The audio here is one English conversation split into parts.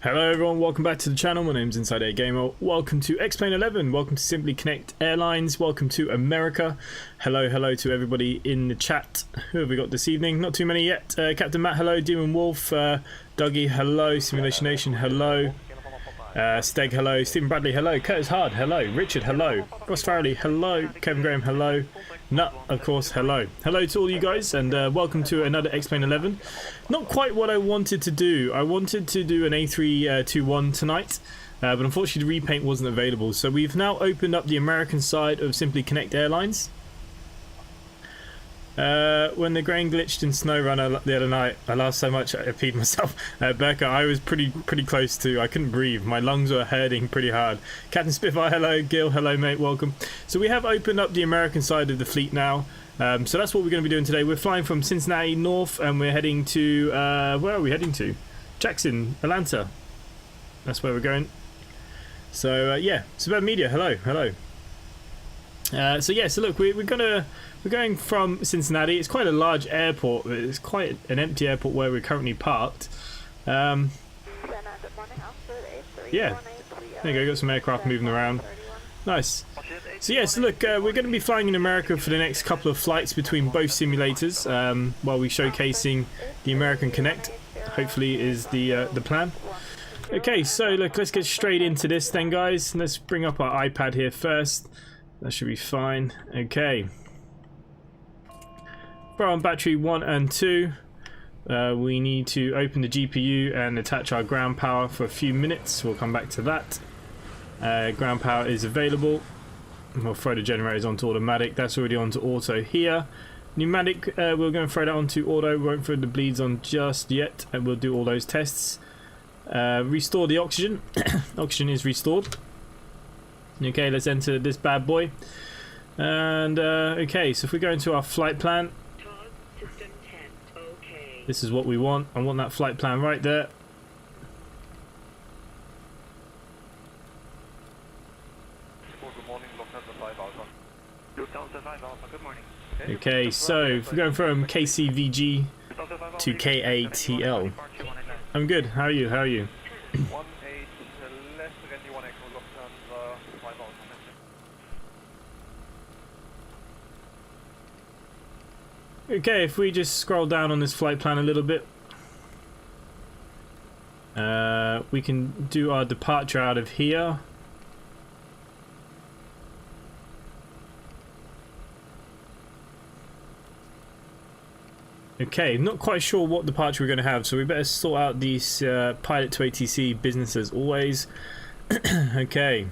Hello everyone, welcome back to the channel. My name's InsideAgameR. Welcome to X-Plane 11. Welcome to Simply Connect Airlines. Welcome to America. Hello to everybody in the chat. Who have we got this evening? Not too many yet. Captain Matt, hello. Demon Wolf, Dougie, hello. Simulation Nation, hello. Steg, hello. Stephen Bradley, hello. Curtis Hard, hello. Richard, hello. Ross Farrelly, hello. Kevin Graham, hello. Nut, of course, hello. Hello to all you guys, and welcome to another X-Plane 11. Not quite what I wanted to do. I wanted to do an A321 tonight, but unfortunately the repaint wasn't available. So we've now opened up the American side of Simply Connect Airlines. When the grain glitched in SnowRunner the other night, I laughed so much I peed myself. Becca, I was pretty close to. I couldn't breathe. My lungs were hurting pretty hard. Captain Spitfire, hello. Gil, hello, mate. Welcome. So we have opened up the American side of the fleet now. So that's what we're going to be doing today. We're flying from Cincinnati north, and we're heading to where are we heading to? Jackson, Atlanta. That's where we're going. So yeah, Suburban Media, hello. So yeah, so look, we're going from Cincinnati. It's quite a large airport. It's quite an empty airport where we're currently parked. Yeah, there you go. Got some aircraft moving around. Nice. So yeah, so look, we're going to be flying in America for the next couple of flights between both simulators, while we're showcasing the American Connect. Hopefully is the plan. Okay, so look, let's get straight into this then, guys. Let's bring up our iPad here first. That should be fine. Okay. For on battery 1 and 2, we need to open the GPU and attach our ground power for a few minutes. We'll come back to that. Ground power is available. We'll throw the generators onto automatic. That's already onto auto here. Pneumatic, we're going to throw that onto auto. We won't throw the bleeds on just yet, and we'll do all those tests. Restore the oxygen. Oxygen is restored. Okay, let's enter this bad boy. And okay, so if we go into our flight plan, this is what we want. I want that flight plan right there. Good morning, Lufthansa 5 Alpha. Lufthansa 5 Alpha, good morning. Okay, so if we're going from KCVG to KATL. I'm good. How are you? 18 less than 1 Echo Lufthansa 5 Alpha. Okay, if we just scroll down on this flight plan a little bit, we can do our departure out of here. Okay, not quite sure what departure we're going to have, so we better sort out these pilot to ATC business as always. Okay,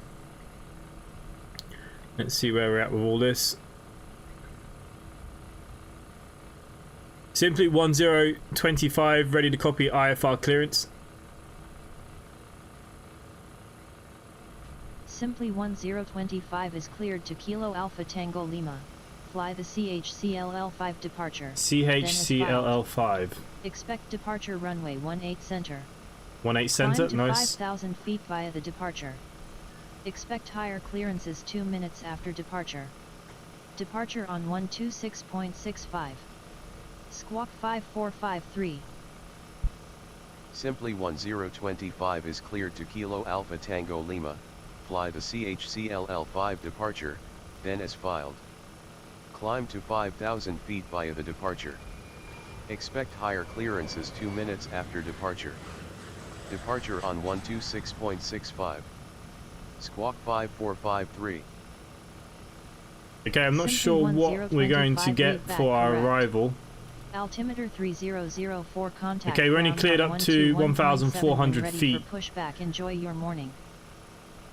let's see where we're at with all this. Simply 1025, ready to copy IFR clearance. Simply 1025 is cleared to Kilo Alpha Tango Lima. Fly the CHCLL5 departure. CHCLL5. Expect departure runway 18 center. 18 center, Climb to nice. 5,000 feet via the departure. Expect higher clearances 2 minutes after departure. Departure on 126.65. Squawk 5453. Simply 1025 is cleared to Kilo Alpha Tango Lima. Fly the CHCLL5 departure, then as filed. Climb to 5,000 feet via the departure. Expect higher clearances 2 minutes after departure. Departure on 126.65. Squawk 5453. Okay, I'm not sure what we're going to get for our arrival. Altimeter 3004 contact. Okay, we're only cleared up to 1,400 feet. Pushback. Enjoy your morning.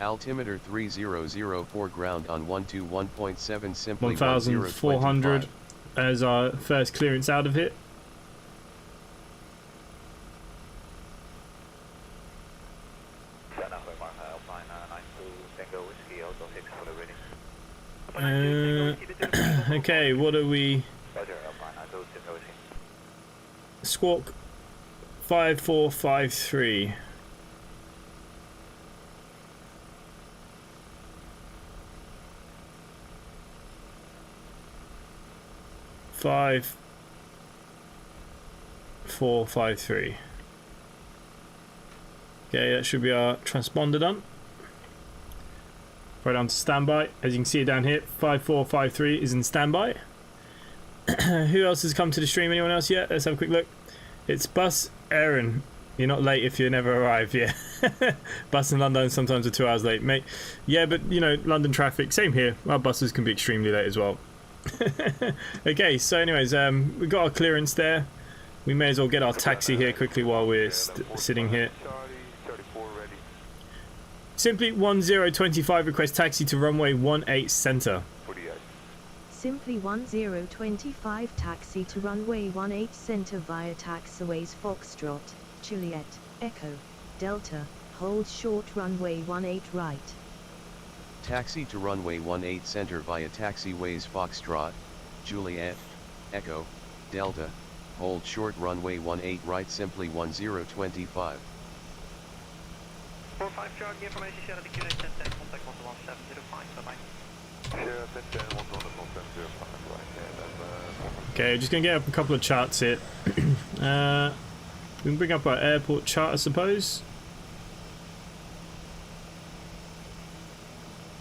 Altimeter 3004 ground on 121.7 simply 1,400 as our first clearance out of it. Okay, what are we? Squawk 5453. Five 453. Okay, that should be our transponder done. Right on to standby. As you can see it down here, 5453 is in standby. Who else has come to the stream? Anyone else yet? Let's have a quick look. It's Bus Aaron. You're not late if you never arrive, yeah. Bus in London sometimes are 2 hours late, mate. Yeah, but you know, London traffic, same here. Our buses can be extremely late as well. Okay, so anyways, we've got our clearance there. We may as well get our taxi here quickly while we're sitting here. Simply 1025 request taxi to runway 18 center. Simply 1025 taxi to runway 18 center via taxiways Foxtrot, Juliet, Echo, Delta, hold short runway 18 right. Taxi to runway 18 center via taxiways Foxtrot, Juliet, Echo, Delta, hold short runway 18 right simply 1025. 45 Charlie, information shared at the QNH 1010, contact 11705, bye-bye. Okay, just gonna get up a couple of charts here. We can bring up our airport chart, I suppose.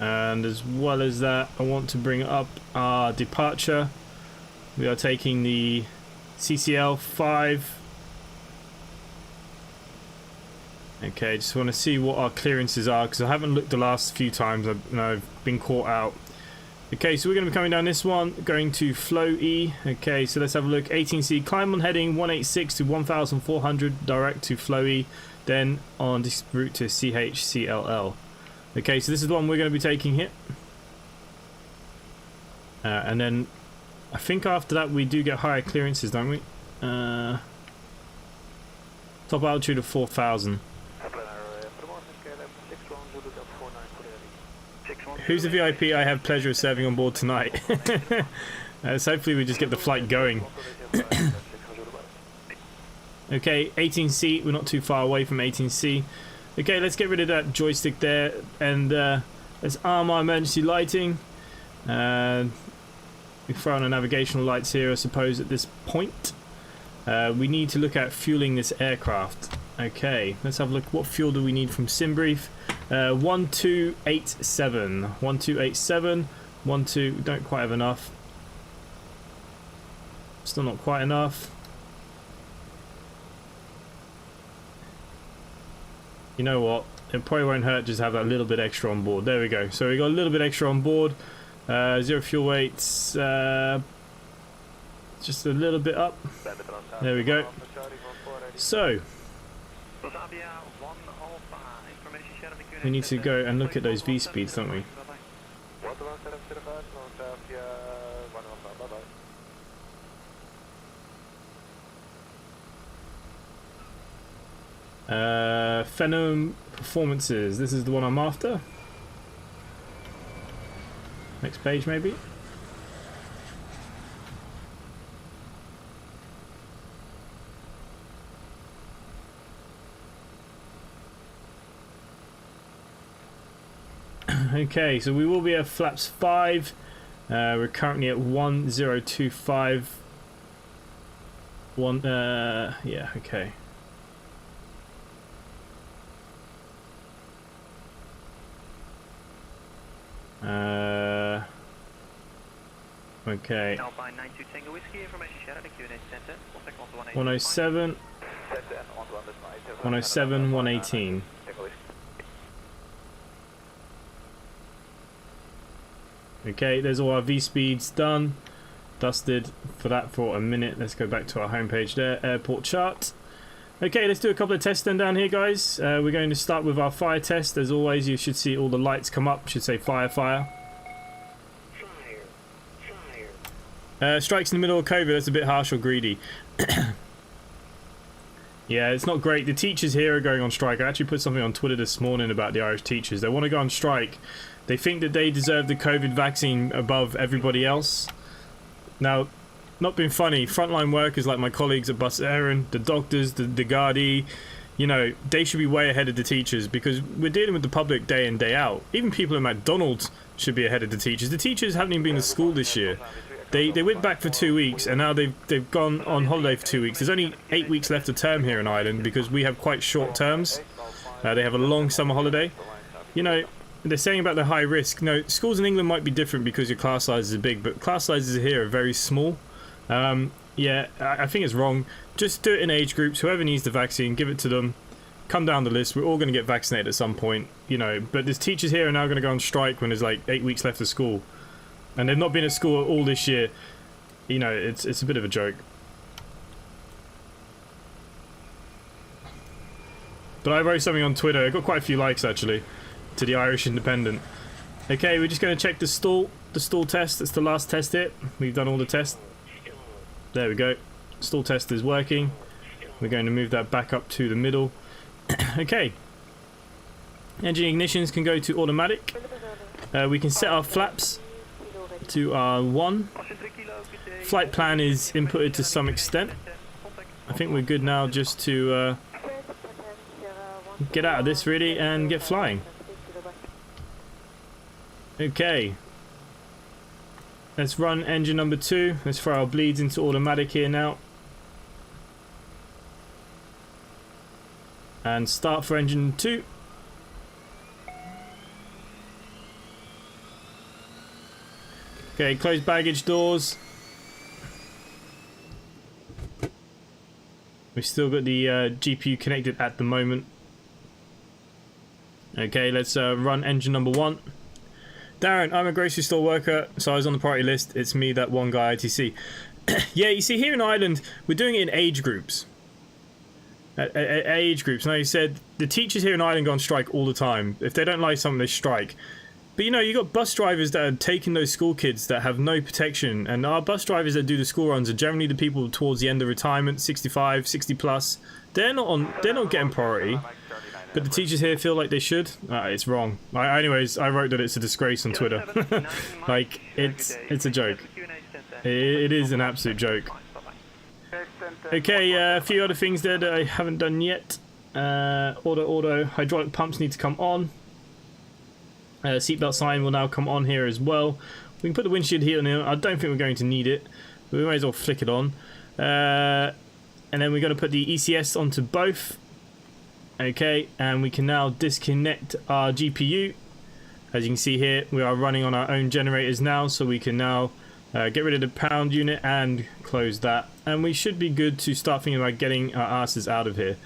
And as well as that, I want to bring up our departure. We are taking the CCL 5. Okay, just want to see what our clearances are because I haven't looked the last few times. I've been caught out. Okay, so we're going to be coming down this one, going to Flow E. Okay, so let's have a look. 18C, climb on heading 186 to 1400, direct to Flow E, then on this route to CHCLL. Okay, so this is the one we're going to be taking here. And then I think after that we do get higher clearances, don't we? Top altitude of 4000. Who's the VIP I have pleasure of serving on board tonight? So hopefully we just get the flight going. Okay, 18C, we're not too far away from 18C. Okay, let's get rid of that joystick there and let's arm our emergency lighting. We throw on the navigational lights here, I suppose, at this point. We need to look at fueling this aircraft. Okay, let's have a look. What fuel do we need from SimBrief? 1287. 1287. 12. Don't quite have enough. Still not quite enough. You know what? It probably won't hurt just to have that little bit extra on board. There we go. So we got a little bit extra on board. Zero fuel weights. Just a little bit up. There we go. So we need to go and look at those V speeds, don't we? Phenom performances. This is the one I'm after. Next page, maybe. Okay, so we will be at flaps 5. We're currently at 1025. Yeah, okay. Okay. 107. 107, 118. Okay, there's all our V speeds done. Dusted for that for a minute. Let's go back to our homepage there. Airport chart. Okay, let's do a couple of tests then down here, guys. We're going to start with our fire test. As always, you should see all the lights come up. Should say fire, fire. Strikes in the middle of COVID. That's a bit harsh or greedy. Yeah, it's not great. The teachers here are going on strike. I actually put something on Twitter this morning about the Irish teachers. They want to go on strike. They think that they deserve the COVID vaccine above everybody else. Now, not being funny, frontline workers like my colleagues at Bus Aaron, the doctors, the Gardaí, you know, they should be way ahead of the teachers because we're dealing with the public day in, day out. Even people at McDonald's should be ahead of the teachers. The teachers haven't even been to school this year. They went back for 2 weeks and now they've gone on holiday for 2 weeks. There's only 8 weeks left of term here in Ireland because we have quite short terms. They have a long summer holiday. You know, they're saying about the high risk. No, schools in England might be different because your class sizes are big, but class sizes here are very small. Yeah, I think it's wrong. Just do it in age groups. Whoever needs the vaccine, give it to them. Come down the list. We're all going to get vaccinated at some point, you know. But there's teachers here are now going to go on strike when there's like 8 weeks left of school, and they've not been at school all this year. You know, it's a bit of a joke. But I wrote something on Twitter. I got quite a few likes actually to the Irish Independent. Okay, we're just going to check the stall test. That's the last test here. We've done all the tests. There we go. Stall test is working. We're going to move that back up to the middle. Okay. Engine ignitions can go to automatic. We can set our flaps to our 1. Flight plan is inputted to some extent. I think we're good now just to get out of this really and get flying. Okay. Let's run engine number 2. Let's throw our bleeds into automatic here now. And start for engine 2. Okay, close baggage doors. We've still got the GPU connected at the moment. Okay, let's run engine number 1. Darren, I'm a grocery store worker, so I was on the priority list. It's me, that one guy, ITC. Yeah, you see, here in Ireland, we're doing it in age groups. Age groups. Now, you said the teachers here in Ireland go on strike all the time. If they don't like something, they strike. But, you know, you got bus drivers that are taking those school kids that have no protection. And our bus drivers that do the school runs are generally the people towards the end of retirement, 65, 60 plus. They're not getting priority. But the teachers here feel like they should. It's wrong. Anyways, I wrote that it's a disgrace on Twitter. Like, it's a joke. It is an absolute joke. Okay, a few other things there that I haven't done yet. Auto hydraulic pumps need to come on. Seatbelt sign will now come on here as well. We can put the windshield heater on here. I don't think we're going to need it, but we may as well flick it on. And then we're going to put the ECS onto both. Okay, and we can now disconnect our GPU. As you can see here, we are running on our own generators now, so we can now get rid of the pound unit and close that. And we should be good to start thinking about getting our asses out of here.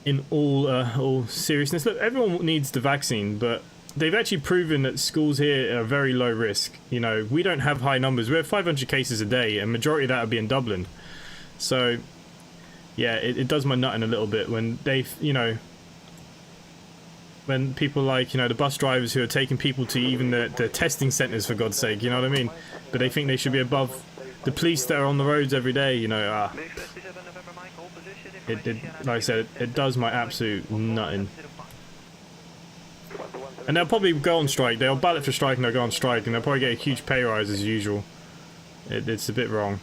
In all seriousness, look, everyone needs the vaccine, but they've actually proven that schools here are very low risk. You know, we don't have high numbers. We have 500 cases a day, and majority of that would be in Dublin. So yeah, it does my nut in a little bit when they, you know, when people like, you know, the bus drivers who are taking people to even the testing centres, for God's sake, you know what I mean? But they think they should be above the police that are on the roads every day, you know. Like I said, it does my absolute nutting. And they'll probably go on strike. They'll ballot for strike and they'll go on strike, and they'll probably get a huge pay rise as usual. It's a bit wrong.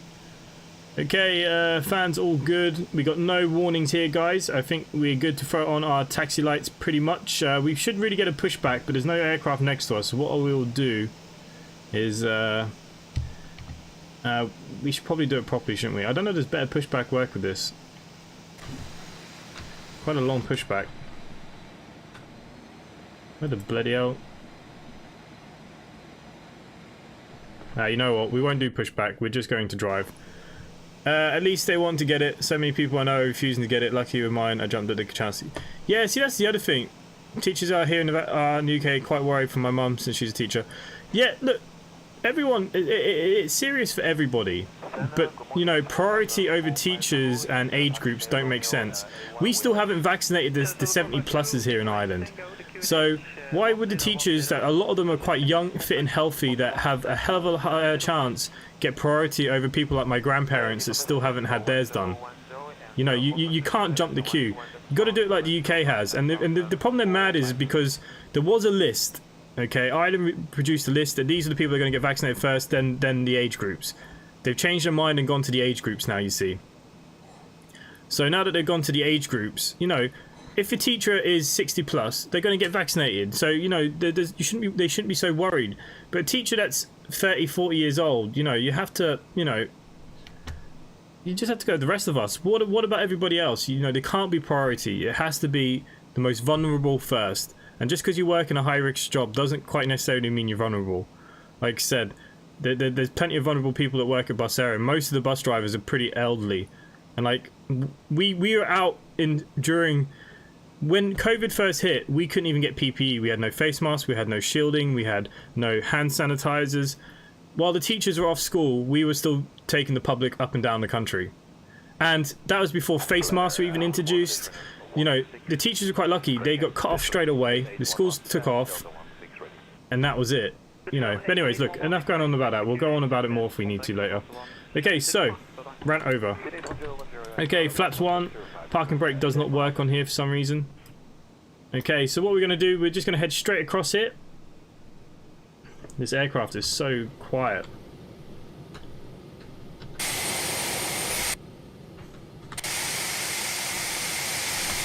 Okay, fans all good. We got no warnings here, guys. I think we're good to throw on our taxi lights pretty much. We should really get a pushback, but there's no aircraft next to us. So what we'll do is we should probably do it properly, shouldn't we? I don't know if there's better pushback work with this. Quite a long pushback. Where the bloody hell? You know what? We won't do pushback. We're just going to drive. At least they want to get it. So many people I know are refusing to get it. Lucky with mine, I jumped at the chance. Yeah, see, that's the other thing. Teachers are here in the UK quite worried for my mum since she's a teacher. Yeah, look, everyone, it's serious for everybody. But, you know, priority over teachers and age groups don't make sense. We still haven't vaccinated the 70 pluses here in Ireland. So why would the teachers, that a lot of them are quite young, fit and healthy, that have a hell of a higher chance, get priority over people like my grandparents that still haven't had theirs done? You know, you can't jump the queue. You've got to do it like the UK has. And the problem they're mad is because there was a list. Okay, Ireland produced a list that these are the people that are going to get vaccinated first, then the age groups. They've changed their mind and gone to the age groups now, you see. So now that they've gone to the age groups, you know, if a teacher is 60 plus, they're going to get vaccinated. So, you know, they shouldn't be so worried. But a teacher that's 30, 40 years old, you know, you have to, you know, you just have to go with the rest of us. What about everybody else? You know, they can't be priority. It has to be the most vulnerable first. And just because you work in a high-risk job doesn't quite necessarily mean you're vulnerable. Like I said, there's plenty of vulnerable people that work at bus area. Most of the bus drivers are pretty elderly. And like, we were out during... When COVID first hit, we couldn't even get PPE. We had no face masks, we had no shielding, we had no hand sanitizers. While the teachers were off school, we were still taking the public up and down the country. And that was before face masks were even introduced. You know, the teachers were quite lucky. They got cut off straight away. The schools took off. And that was it. You know, but anyways, look, enough going on about that. We'll go on about it more if we need to later. Okay, so, rant over. Okay, flaps 1. Parking brake does not work on here for some reason. Okay, so what we're going to do, we're just going to head straight across it. This aircraft is so quiet.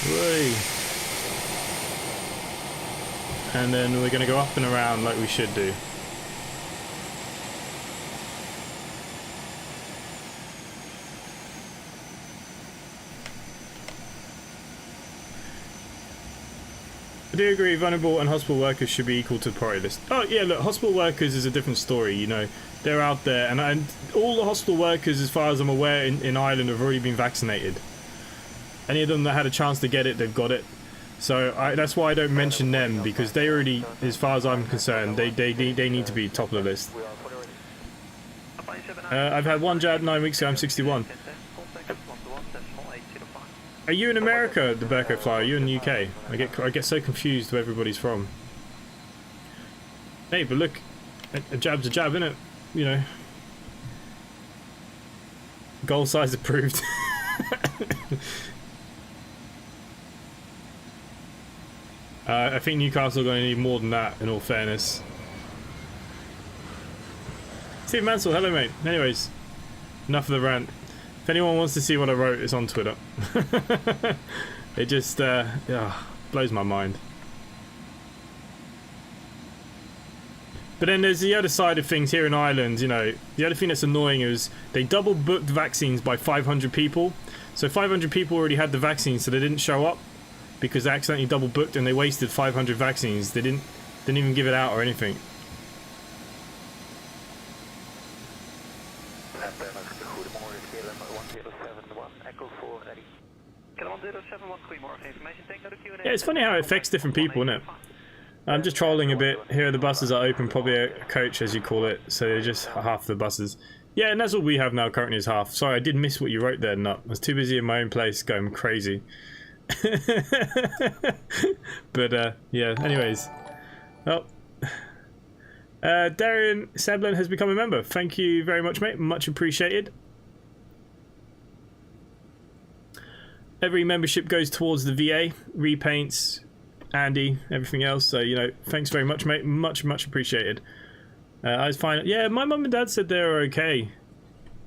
Whee. And then we're going to go up and around like we should do. I do agree, vulnerable and hospital workers should be equal to the priority list. Oh yeah, look, hospital workers is a different story, you know. They're out there, and all the hospital workers, as far as I'm aware, in Ireland have already been vaccinated. Any of them that had a chance to get it, they've got it. So that's why I don't mention them, because they already, as far as I'm concerned, they need to be top of the list. I've had one jab 9 weeks ago, I'm 61. Are you in America, the Berko Flyer? Are you in the UK? I get so confused where everybody's from. Hey, but look, a jab's a jab, innit? You know. Goal size approved. I think Newcastle are going to need more than that, in all fairness. Steve Mansell, hello mate. Anyways, enough of the rant. If anyone wants to see what I wrote, it's on Twitter. It just blows my mind. But then there's the other side of things here in Ireland, you know. The other thing that's annoying is they double booked vaccines by 500 people. So 500 people already had the vaccine, so they didn't show up because they accidentally double booked and they wasted 500 vaccines. They didn't even give it out or anything. Yeah, it's funny how it affects different people, isn't it? I'm just trolling a bit. Here the buses are open, probably a coach as you call it, so they're just half the buses. Yeah, and that's all we have now currently is half. Sorry, I did miss what you wrote there, Nut. I was too busy in my own place going crazy. But yeah, anyways. Well, Darian Sablin has become a member. Thank you very much, mate. Much appreciated. Every membership goes towards the VA, repaints, Andy, everything else. So, you know, thanks very much, mate. Much appreciated. I was fine. Yeah, my mum and dad said they were okay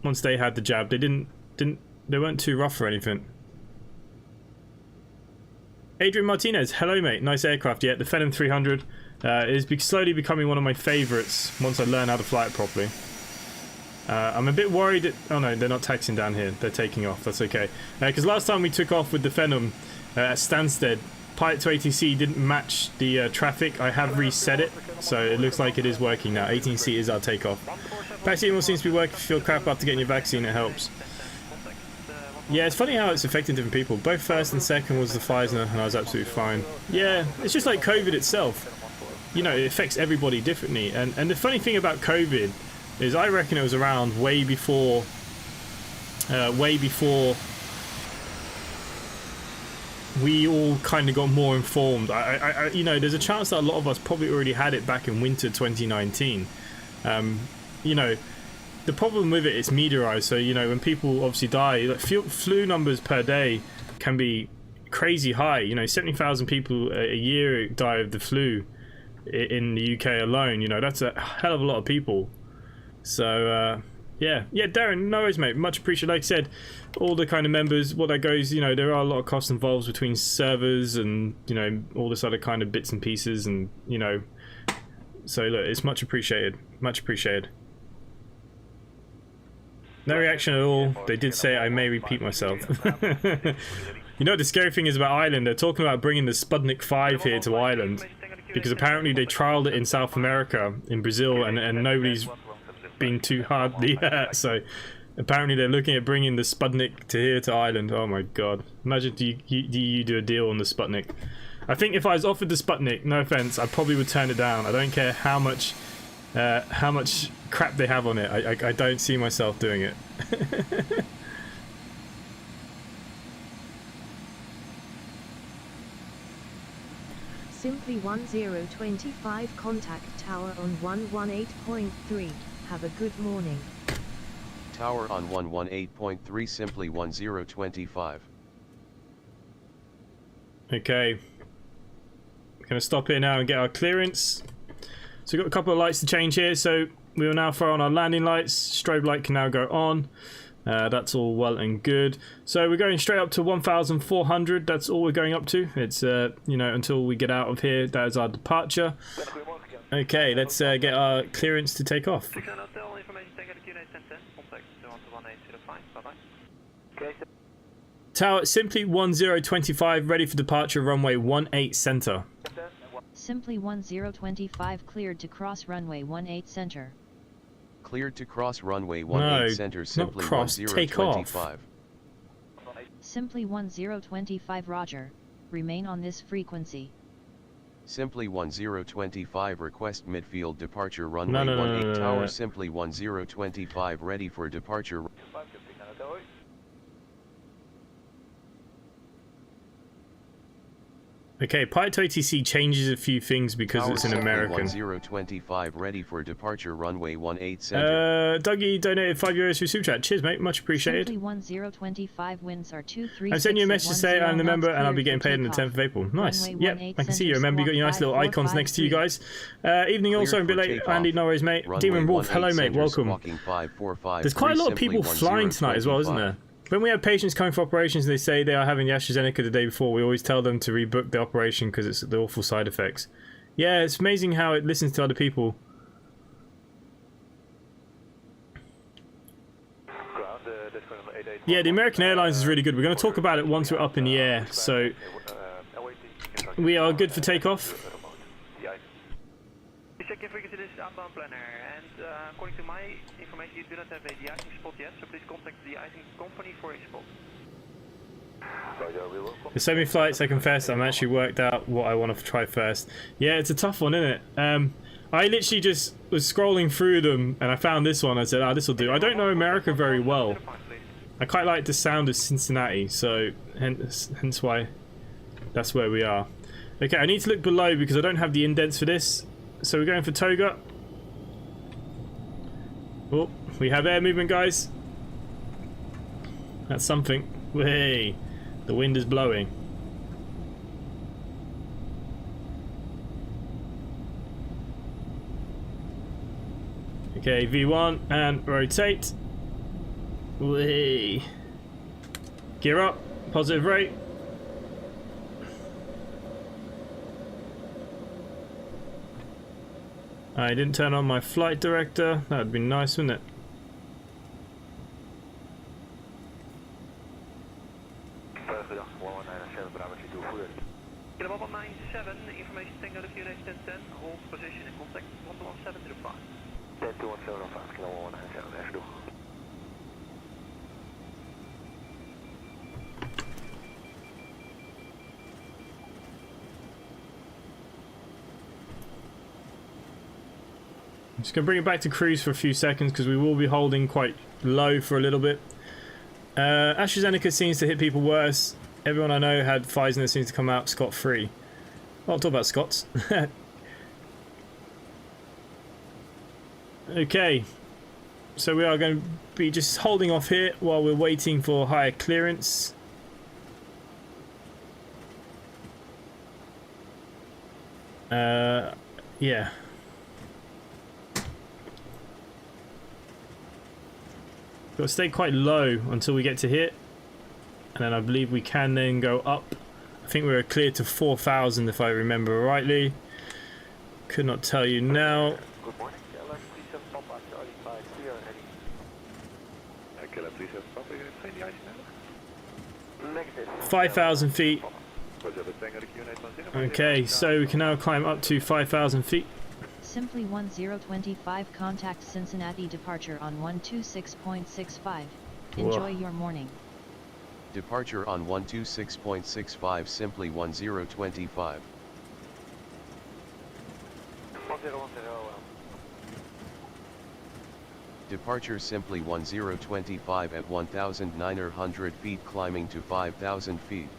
once they had the jab. They they weren't too rough or anything. Adrian Martinez, hello, mate. Nice aircraft. Yeah, the Phenom 300 is slowly becoming one of my favourites once I learn how to fly it properly. I'm a bit worried that... Oh no, they're not taxiing down here. They're taking off. That's okay. Because last time we took off with the Phenom at Stansted, Pilot to ATC didn't match the traffic. I have reset it, so it looks like it is working now. 18C is our takeoff. Vaccine all seems to be working. If you feel crap after getting your vaccine, it helps. Yeah, it's funny how it's affecting different people. Both first and second was the Pfizer, and I was absolutely fine. Yeah, it's just like COVID itself. You know, it affects everybody differently. And the funny thing about COVID is I reckon it was around way before we all kind of got more informed. You know, there's a chance that a lot of us probably already had it back in winter 2019. You know, the problem with it is meteorized. So, you know, when people obviously die, like flu numbers per day can be crazy high. You know, 70,000 people a year die of the flu in the UK alone. You know, that's a hell of a lot of people. So, yeah, Darren, no worries, mate. Much appreciated. Like I said, all the kind of members, what that goes, you know, there are a lot of costs involved between servers and, you know, all this other kind of bits and pieces, and, you know, so look, it's much appreciated. Much appreciated. No reaction at all. They did say I may repeat myself. You know what the scary thing is about Ireland? They're talking about bringing the Sputnik 5 here to Ireland because apparently they trialed it in South America, in Brazil, and nobody's been too hardly hurt. So apparently they're looking at bringing the Sputnik to here to Ireland. Oh my god. Imagine do you do a deal on the Sputnik. I think if I was offered the Sputnik, no offense, I probably would turn it down. I don't care how much crap they have on it. I don't see myself doing it. Simply 1025 contact tower on 118.3. Have a good morning. Tower on 118.3 simply 1025. Okay. We're going to stop here now and get our clearance. So we've got a couple of lights to change here. So we will now throw on our landing lights. Strobe light can now go on. That's all well and good. So we're going straight up to 1,400. That's all we're going up to. It's, you know, until we get out of here. That is our departure. Okay, let's get our clearance to take off. Tower, simply 1025, ready for departure, runway 18 center. Simply 1025 cleared to cross runway 18 center. Cleared to cross runway 18 center simply not cross, take off. Simply 1025 roger. Remain on this frequency. Simply 1025 request midfield departure runway 18 tower simply 1025 ready for departure. Okay, Pi to ATC changes a few things because Tower it's an American. 1025 ready for departure runway 18 center. Dougie donated €5 for Super Chat. Cheers, mate. Much appreciated. Simply 1025 winds are 236. I sent you a message to say I'm the member and I'll be getting paid on the 10th of April. Nice. Yep, I can see you. Remember, you got your nice little icons next to you guys. Evening also, a bit late. Andy, no worries, mate. Demon Wolf, hello, mate. Welcome. There's quite a lot of people flying tonight as well, isn't there? When we have patients coming for operations and they say they are having the AstraZeneca the day before, we always tell them to rebook the operation because it's the awful side effects. Yeah, it's amazing how it listens to other people. Yeah, the American Airlines is really good. We're going to talk about it once we're up in the air. So we are good for takeoff. Checking frequency, this is outbound planner, and according to my information, you do not have a de-icing spot yet, so please contact the de-icing company for a spot. There's so many flights, I confess, I'm actually worked out what I want to try first. Yeah, it's a tough one, isn't it? I literally just was scrolling through them, and I found this one. I said, this will do. I don't know America very well. I quite like the sound of Cincinnati, so hence why that's where we are. Okay, I need to look below because I don't have the indents for this. So we're going for Toga. Oh, we have air movement, guys. That's something. Way, the wind is blowing. Okay, V1 and rotate. Way. Gear up. Positive rate. I didn't turn on my flight director. That would be nice, wouldn't it? Kilo 197, information tango to QNH 1010, hold position and contact 117 to the 5. 10 to 175, kilo 197, even doen. I'm just going to bring it back to cruise for a few seconds because we will be holding quite low for a little bit. AstraZeneca seems to hit people worse. Everyone I know had Pfizer and it seems to come out scot-free. Well, I'll talk about Scots. Okay, so we are going to be just holding off here while we're waiting for higher clearance. Yeah. Got to stay quite low until we get to here, and then I believe we can then go up. I think we were cleared to 4,000 if I remember rightly. Could not tell you now. Good morning, train the ice now? Negative. 5,000 feet. Okay, so we can now climb up to 5,000 feet. Simply 1025 contact Cincinnati departure on 126.65. Enjoy your morning. Departure on 126.65 simply 1025. 1010. Departure simply 1025 at 1,900 feet climbing to 5,000 feet.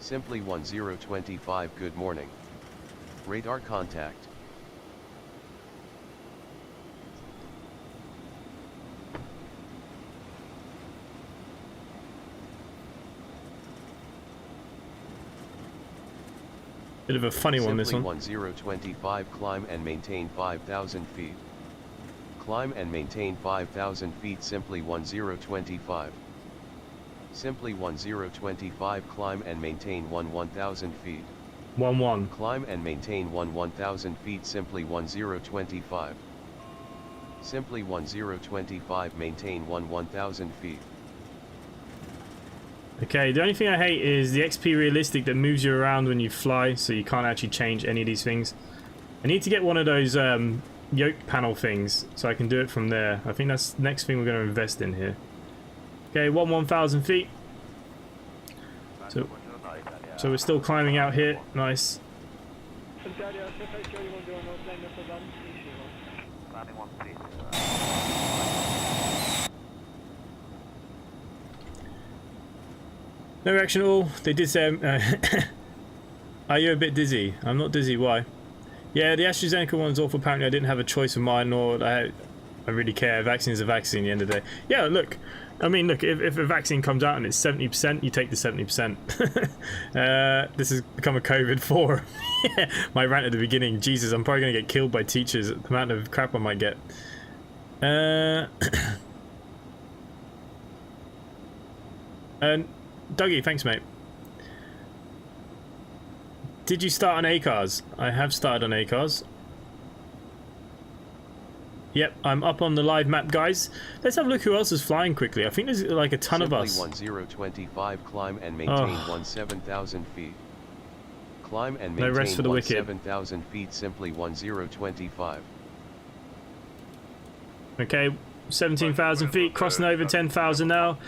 Simply 1025 good morning. Radar contact. Bit of a funny one, this one. Simply 1025 climb and maintain 5,000 feet. Climb and maintain 5,000 feet simply 1025. Simply 1025 climb and maintain 1,000 feet. 1-1. Climb and maintain 1,000 feet simply 1025. Simply 1025 maintain 1,000 feet. Okay, the only thing I hate is the XP realistic that moves you around when you fly, so you can't actually change any of these things. I need to get one of those yoke panel things so I can do it from there. I think that's the next thing we're going to invest in here. Okay, 1,000 feet. So we're still climbing out here. Nice. No reaction at all. They did say, are you a bit dizzy? I'm not dizzy, why? Yeah, the AstraZeneca one's awful. Apparently I didn't have a choice of mine, or I really care. A vaccine is a vaccine at the end of the day. Yeah, look. I mean, look, if a vaccine comes out and it's 70%, you take the 70%. This has become a COVID forum. My rant at the beginning. Jesus, I'm probably going to get killed by teachers at the amount of crap I might get. And Dougie, thanks, mate. Did you start on ACARS? I have started on ACARS. Yep, I'm up on the live map, guys. Let's have a look who else is flying quickly. I think there's like a ton Simply of us. 1025 climb and maintain 7,000 feet. Climb and No rest for the maintain wicked. 7,000 feet simply 1025. Okay, 17,000 feet, crossing over 10,000 now.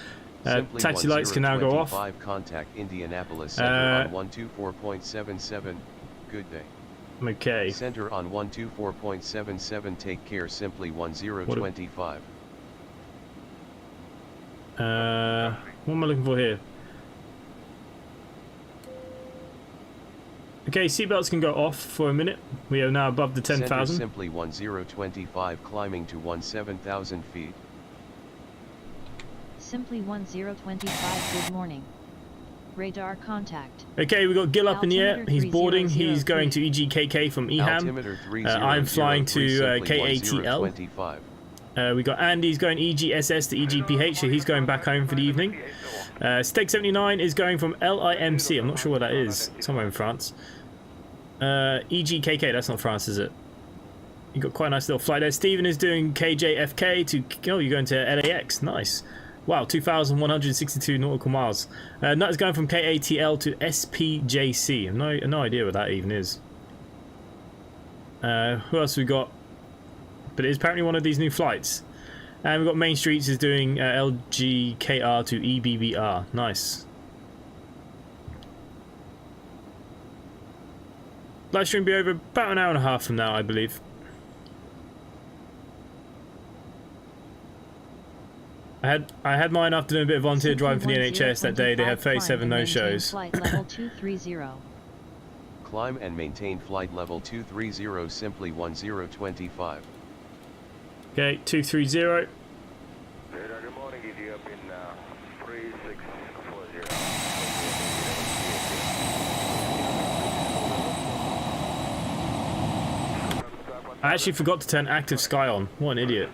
Taxi lights can now go off. Contact Indianapolis Center on 124.77. Good day. Okay. Center on 124.77. Take care. Simply 1025. What am I looking for here? Okay, seatbelts can go off for a minute. We are now above the 10,000. Simply 1025 climbing to 17,000 feet. Simply 1025 good morning. Radar contact. Okay, we got Gil up in the air. He's boarding. He's going to 3003. EGKK from EHAM. I'm flying to KATL. We got Andy's going EGSS to EGPH, so he's going back home for the evening. Steg 79 is going from LIMC. I'm not sure what that is. Somewhere in France. EGKK, that's not France, is it? You got quite a nice little flight there. Stephen is doing KJFK to... Oh, you're going to LAX. Nice. Wow, 2,162 nautical miles. That is going from KATL to SPJC. I've no idea what that even is. Who else we got? But it is apparently one of these new flights. And we've got Main Streets is doing LGKR to EBBR. Nice. Live stream will be over about an hour and a half from now, I believe. I had mine after doing a bit of volunteer driving for the NHS that day. They had 37 no-shows. Flight level 230. Climb and maintain flight level 230 simply 1025. Okay, 230. Good morning, EG up in 3640. I actually forgot to turn active sky on. What an idiot.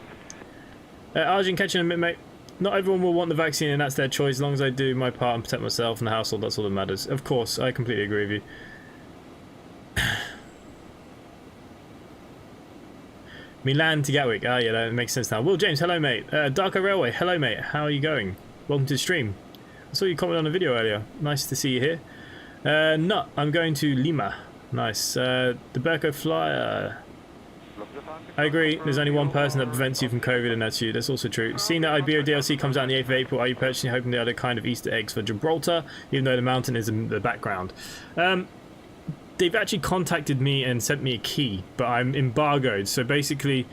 Arjun, catching a bit, mate. Not everyone will want the vaccine, and that's their choice. As long as I do my part and protect myself and the household, that's all that matters. Of course, I completely agree with you. Milan to Gatwick. Ah, yeah, that makes sense now. Will James, hello, mate. Darko Railway, hello, mate. How are you going? Welcome to the stream. I saw you comment on a video earlier. Nice to see you here. No, I'm going to Lima. Nice. The Berko Flyer. I agree, there's only one person that prevents you from COVID, and that's you. That's also true. Seeing that Iberia DLC comes out on the 8th of April, are you purchasing hoping they are the kind of Easter eggs for Gibraltar, even though the mountain is in the background? They've actually contacted me and sent me a key, but I'm embargoed. So basically,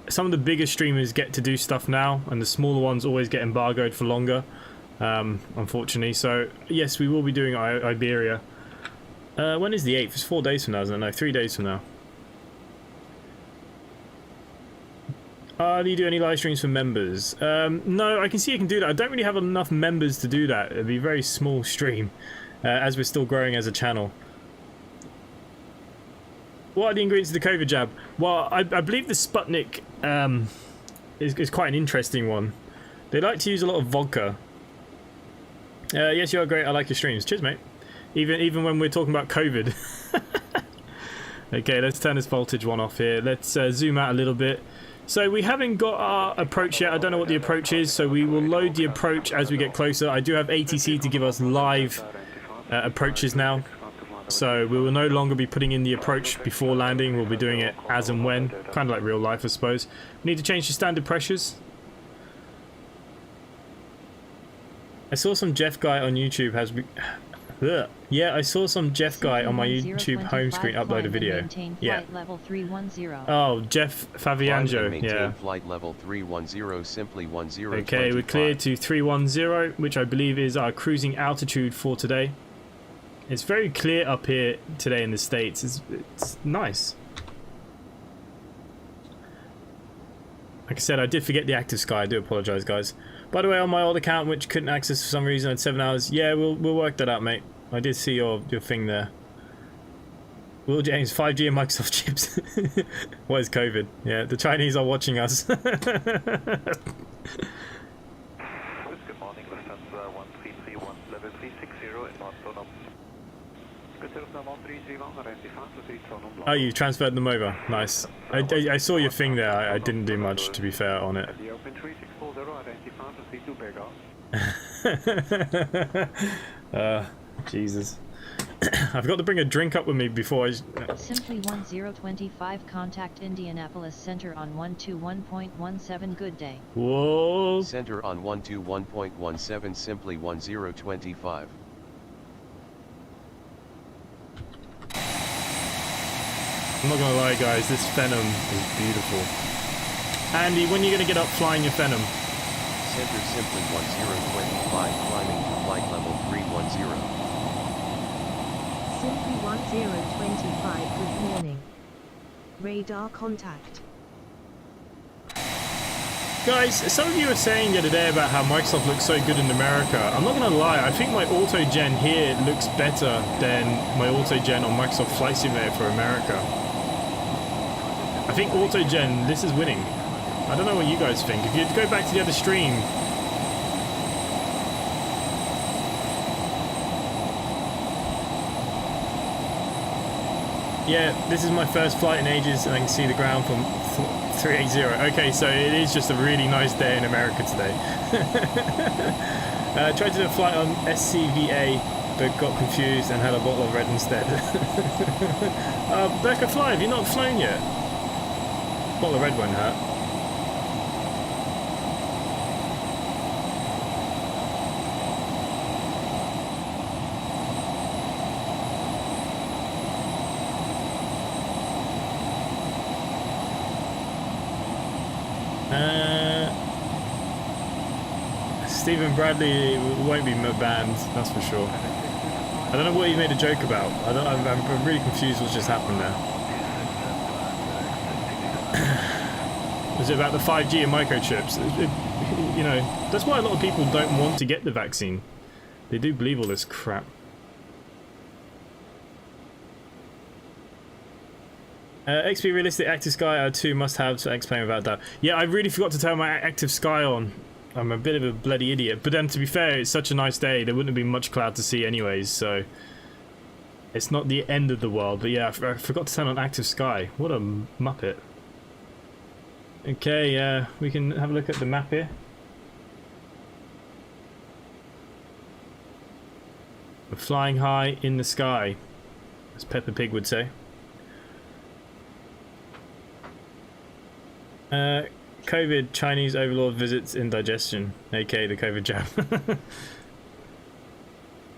some of the bigger streamers get to do stuff now, and the smaller ones always get embargoed for longer, unfortunately. So, yes, we will be doing Iberia. When is the 8th? It's 4 days from now, isn't it? No, 3 days from now. Do you do any live streams for members? No, I can see you can do that. I don't really have enough members to do that. It'd be a very small stream, as we're still growing as a channel. What are the ingredients of the COVID jab? Well, I believe the Sputnik is quite an interesting one. They like to use a lot of vodka. Yes, you are great. I like your streams. Cheers, mate. Even when we're talking about COVID. Okay, let's turn this voltage one off here. Let's zoom out a little bit. So we haven't got our approach yet. I don't know what the approach is, so we will load the approach as we get closer. I do have ATC to give us live approaches now. So we will no longer be putting in the approach before landing. We'll be doing it as and when. Kind of like real life, I suppose. We need to change the standard pressures. I saw some Jeff guy on YouTube has... Yeah, I saw some Jeff guy on my YouTube home screen upload a video. Yeah. Oh, Jeff Favianjo. Yeah. Flight level 310, simply 10. Okay, we're cleared to 310, which I believe is our cruising altitude for today. It's very clear up here today in the States. It's nice. Like I said, I did forget the active sky. I do apologize, guys. By the way, on my old account, which couldn't access for some reason, I had 7 hours. Yeah, we'll work that out, mate. I did see your thing there. Will James, 5G and Microsoft chips. What is COVID? Yeah, the Chinese are watching us. Good morning, Lufthansa 1331, level 360 inbound Phenom. Oh, you transferred them over. Nice. I saw your thing there. I didn't do much, to be fair, on it. Jesus. I've got to bring a drink up with me before I... Simply 1025, contact Indianapolis Center on 121.17. Good day. Whoa. Center on 121.17, simply 1025. I'm not gonna lie, guys, this Phenom is beautiful. Andy, when are you gonna get up flying your Phenom? Center simply 1025, climbing to flight level 310. Simply 1025, good morning. Radar contact. Guys, some of you were saying the other day about how Microsoft looks so good in America. I'm not gonna lie, I think my auto-gen here looks better than my auto-gen on Microsoft Flight Simulator for America. I think auto-gen, this is winning. I don't know what you guys think. If you go back to the other stream... Yeah, this is my first flight in ages, and I can see the ground from 380. Okay, so it is just a really nice day in America today. Tried to do a flight on SCVA, but got confused and had a bottle of red instead. Becca Fly, have you not flown yet? Bottle of red won't hurt. Stephen Bradley won't be banned, that's for sure. I don't know what he made a joke about. I'm really confused what's just happened there. Was it about the 5G and microchips? You know, that's why a lot of people don't want to get the vaccine. They do believe all this crap. XP Realistic Active Sky are 2 must-haves to explain without doubt. Yeah, I really forgot to turn my Active Sky on. I'm a bit of a bloody idiot. But then, to be fair, it's such a nice day. There wouldn't have been much cloud to see anyways, so... It's not the end of the world. But yeah, I forgot to turn on Active Sky. What a muppet. Okay, we can have a look at the map here. We're flying high in the sky, as Peppa Pig would say. COVID, Chinese overlord visits indigestion, aka the COVID jab.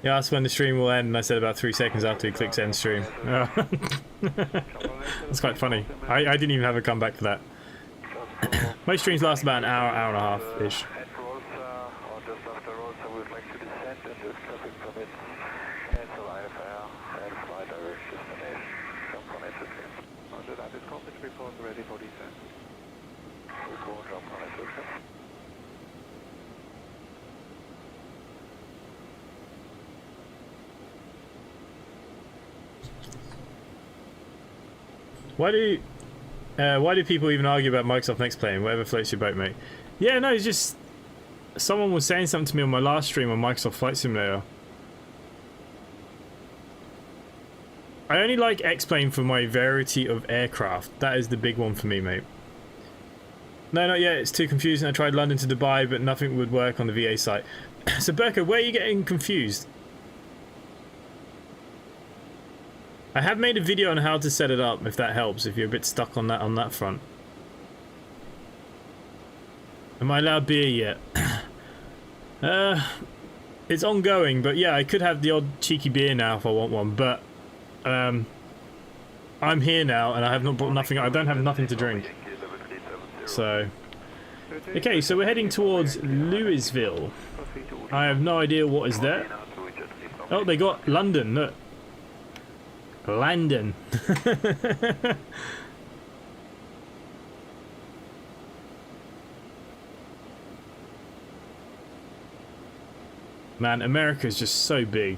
Yeah, that's when the stream will end, and I said about 3 seconds after he clicks end stream. That's quite funny. I didn't even have a comeback for that. Most streams last about an hour, hour and a half-ish. Why do people even argue about Microsoft Next Plane? Whatever floats your boat, mate. Yeah, no, it's just someone was saying something to me on my last stream on Microsoft Flight Simulator. I only like X-Plane for my variety of aircraft. That is the big one for me, mate. No, not yet. It's too confusing. I tried London to Dubai, but nothing would work on the VA site. So, Berko, where are you getting confused? I have made a video on how to set it up, if that helps, if you're a bit stuck on that front. Am I allowed beer yet? It's ongoing, but yeah, I could have the odd cheeky beer now if I want one, but I'm here now and I have not brought nothing. I don't have nothing to drink. So okay, so we're heading towards Louisville. I have no idea what is there. Oh, they got London, look. London. Man, America is just so big.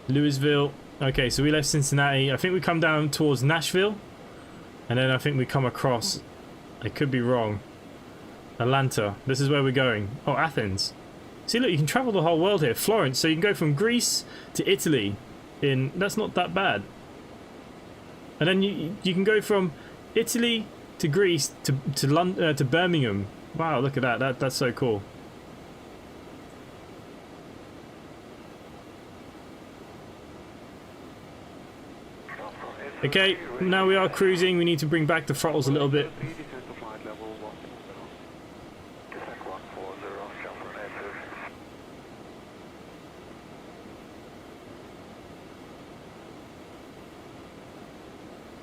Louisville. Okay, so we left Cincinnati. I think we come down towards Nashville. And then I think we come across. I could be wrong. Atlanta. This is where we're going. Oh, Athens. See, look, you can travel the whole world here. Florence. So you can go from Greece to Italy. That's not that bad. And then you can go from Italy to Greece to Birmingham. Wow, look at that. That's so cool. Okay, now we are cruising. We need to bring back the throttles a little bit.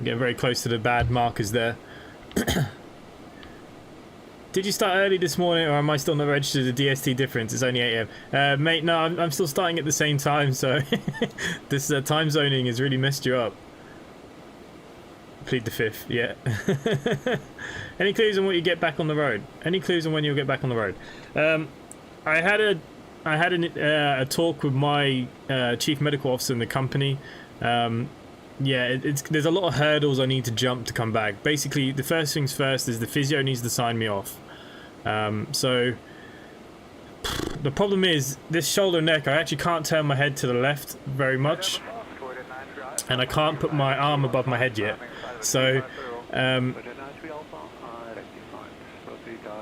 Getting very close to the bad markers there. Did you start early this morning, or am I still not registered? The DST difference, it's only 8 AM. Mate, no, I'm still starting at the same time, so this time zoning has really messed you up. Plead the fifth, yeah. Any clues on what you get back on the road? Any clues on when you'll get back on the road? I had a talk with my chief medical officer in the company. Yeah, there's a lot of hurdles I need to jump to come back. Basically, the first things first is the physio needs to sign me off. So the problem is this shoulder and neck. I actually can't turn my head to the left very much, and I can't put my arm above my head yet. So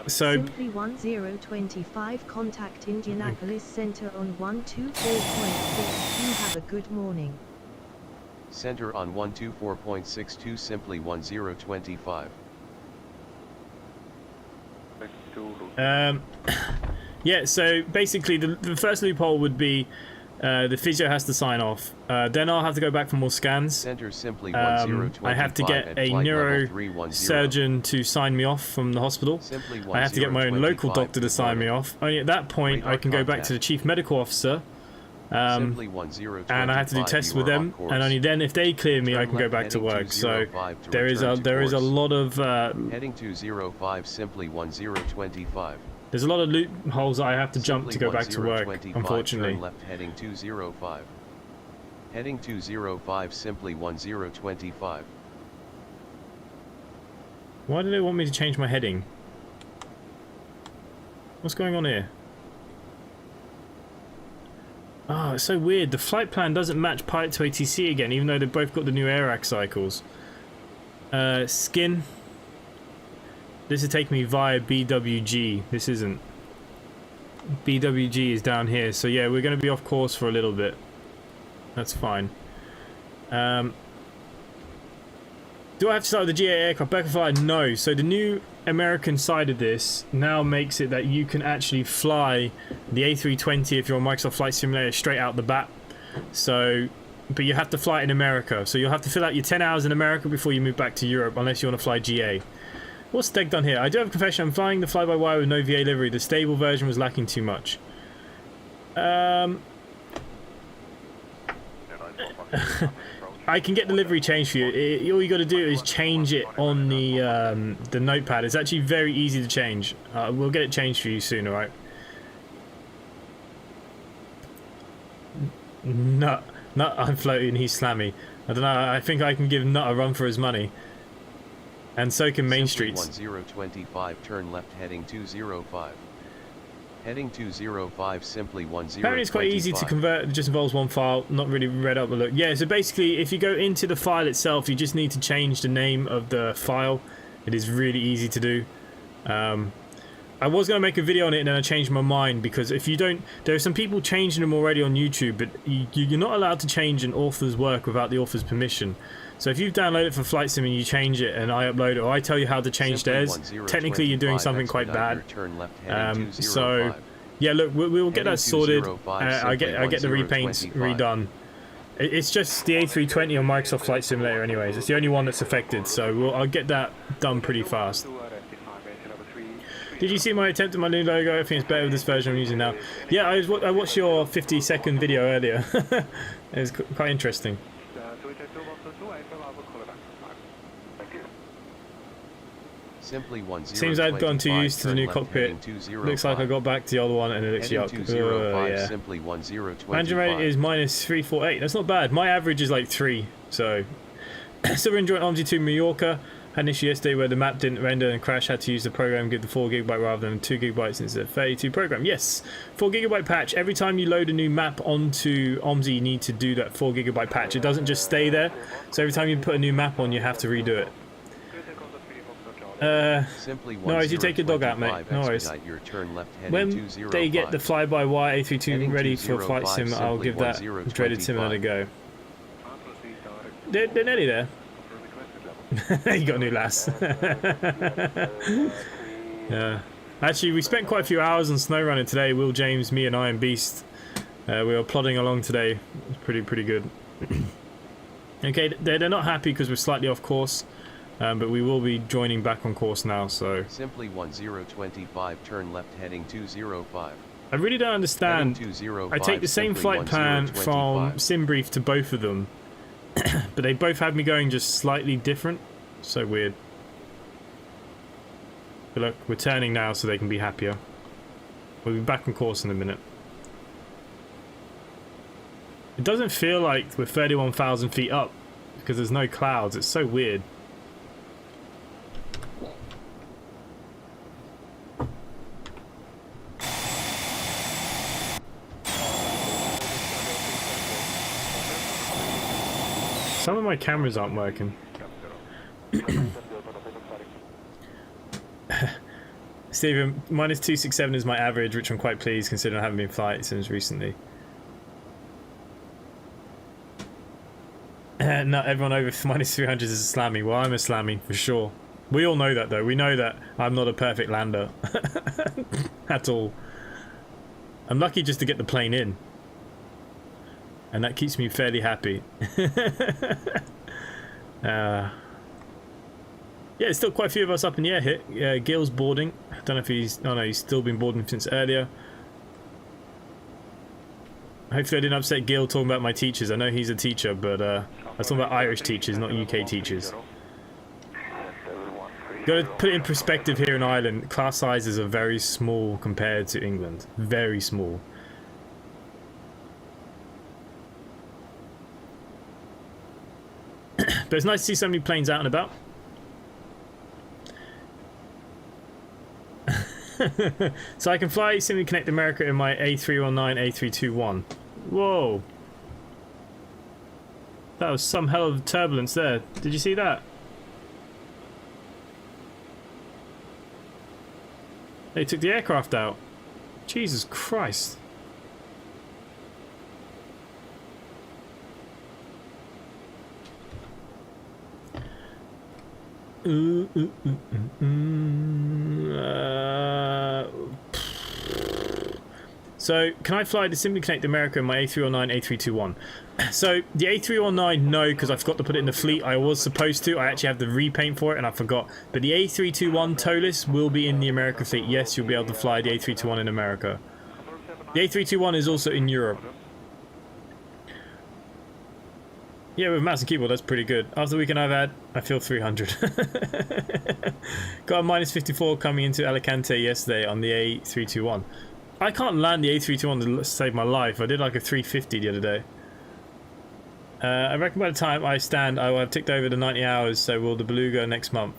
Simply 1025, contact Indianapolis Center on 124.6. You have a good morning. Center on 124.62, simply 1025. Yeah, so basically the first loophole would be the physio has to sign off. Then I'll have to go back for more scans. Center simply 1025. I have to get a neurosurgeon to sign me off from the hospital. I have to get my own local doctor to sign me off. Only at that point I can go back to the chief medical officer. And I have to do tests with them, and only then, if they clear me, I can go back to work. So there is a lot of heading 205, simply 1025. There's a lot of loopholes that I have to jump to go back to work, unfortunately. Turn left heading 205. Heading 205, simply 1025. Why do they want me to change my heading? What's going on here? Oh, it's so weird. The flight plan doesn't match Pilot to ATC again, even though they've both got the new AIRAC cycles. Skin. This is taking me via BWG. This isn't. BWG is down here. So yeah, we're going to be off course for a little bit. That's fine. Do I have to start with the GA aircraft back fly? No. So the new American side of this now makes it that you can actually fly the A320 if you're on Microsoft Flight Simulator straight out the bat. So, but you have to fly it in America. So you'll have to fill out your 10 hours in America before you move back to Europe, unless you want to fly GA. What's Deg done here? I do have a confession. I'm flying the fly-by-wire with no VA livery. The stable version was lacking too much. I can get the livery changed for you. All you got to do is change it on the notepad. It's actually very easy to change. We'll get it changed for you soon, alright? Nut, I'm floating, he's slammy. I don't know, I think I can give Nut a run for his money. And so can Main Streets. 1025, turn left heading 205. Heading 205, simply 1025. Apparently it's quite easy to convert, it just involves one file, not really read up a look. Yeah, so basically if you go into the file itself, you just need to change the name of the file. It is really easy to do. I was going to make a video on it and then I changed my mind, because if you don't, there are some people changing them already on YouTube, but you're not allowed to change an author's work without the author's permission. So if you've downloaded it for Flight Sim and you change it and I upload it, or I tell you how to change theirs, technically you're doing something quite bad. So yeah, look, we'll get that sorted. I get the repaints redone. It's just the A320 on Microsoft Flight Simulator anyways. It's the only one that's affected, so I'll get that done pretty fast. Did you see my attempt at my new logo? I think it's better with this version I'm using now. Yeah, I watched your 50-second video earlier. It was quite interesting. Seems I'd gotten too used to the new cockpit. Looks like I got back to the other one and it looks yuck. Yeah. Engine rating is -348. That's not bad. My average is like 3. So, still enjoying OMSI 2 Mallorca. Had an issue yesterday where the map didn't render and crashed. Had to use the program, give the 4 GB rather than 2 GB since it's a 32 program. Yes, 4 GB patch. Every time you load a new map onto OMSI, you need to do that 4 GB patch. It doesn't just stay there. So every time you put a new map on, you have to redo it. No worries, you take your dog out, mate. No worries. When they get the fly-by-wire A32 ready for Flight Sim, I'll give that dreaded sim another go. They're nearly there. You got a new lass. Yeah. Actually, we spent quite a few hours on snow running today. Will, James, me, and Iron Beast. We were plodding along today. It was pretty good. Okay, they're not happy because we're slightly off course. But we will be joining back on course now, so... Simply 1025, turn left heading 205. I really don't understand. I take the same flight plan from SimBrief to both of them, but they both have me going just slightly different. So weird. But look, we're turning now so they can be happier. We'll be back on course in a minute. It doesn't feel like we're 31,000 feet up, because there's no clouds. It's so weird. Some of my cameras aren't working. Stephen, -267 is my average, which I'm quite pleased considering I haven't been flight sims recently. Not everyone over -300 is a slammy. Well, I'm a slammy for sure. We all know that though. We know that I'm not a perfect lander at all. I'm lucky just to get the plane in. And that keeps me fairly happy. Yeah, there's still quite a few of us up in the air here. Gil's boarding. I don't know if he's... Oh no, he's still been boarding since earlier. Hopefully I didn't upset Gil talking about my teachers. I know he's a teacher, but I was talking about Irish teachers, not UK teachers. Got to put it in perspective here in Ireland. Class sizes are very small compared to England. Very small. But it's nice to see so many planes out and about. So I can fly Simply Connect America in my A319, A321. Whoa. That was some hell of turbulence there. Did you see that? They took the aircraft out. Jesus Christ. So, can I fly to Simply Connect America in my A319, A321? So, the A319, no, because I forgot to put it in the fleet. I was supposed to. I actually have the repaint for it, and I forgot. But the A321 TOLIS will be in the America fleet. Yes, you'll be able to fly the A321 in America. The A321 is also in Europe. Yeah, with mouse and keyboard, that's pretty good. After the weekend I've had, I feel 300. Got a minus 54 coming into Alicante yesterday on the A321. I can't land the A321 to save my life. I did like a 350 the other day. I reckon by the time I stand, I will have ticked over the 90 hours, so will the Beluga next month.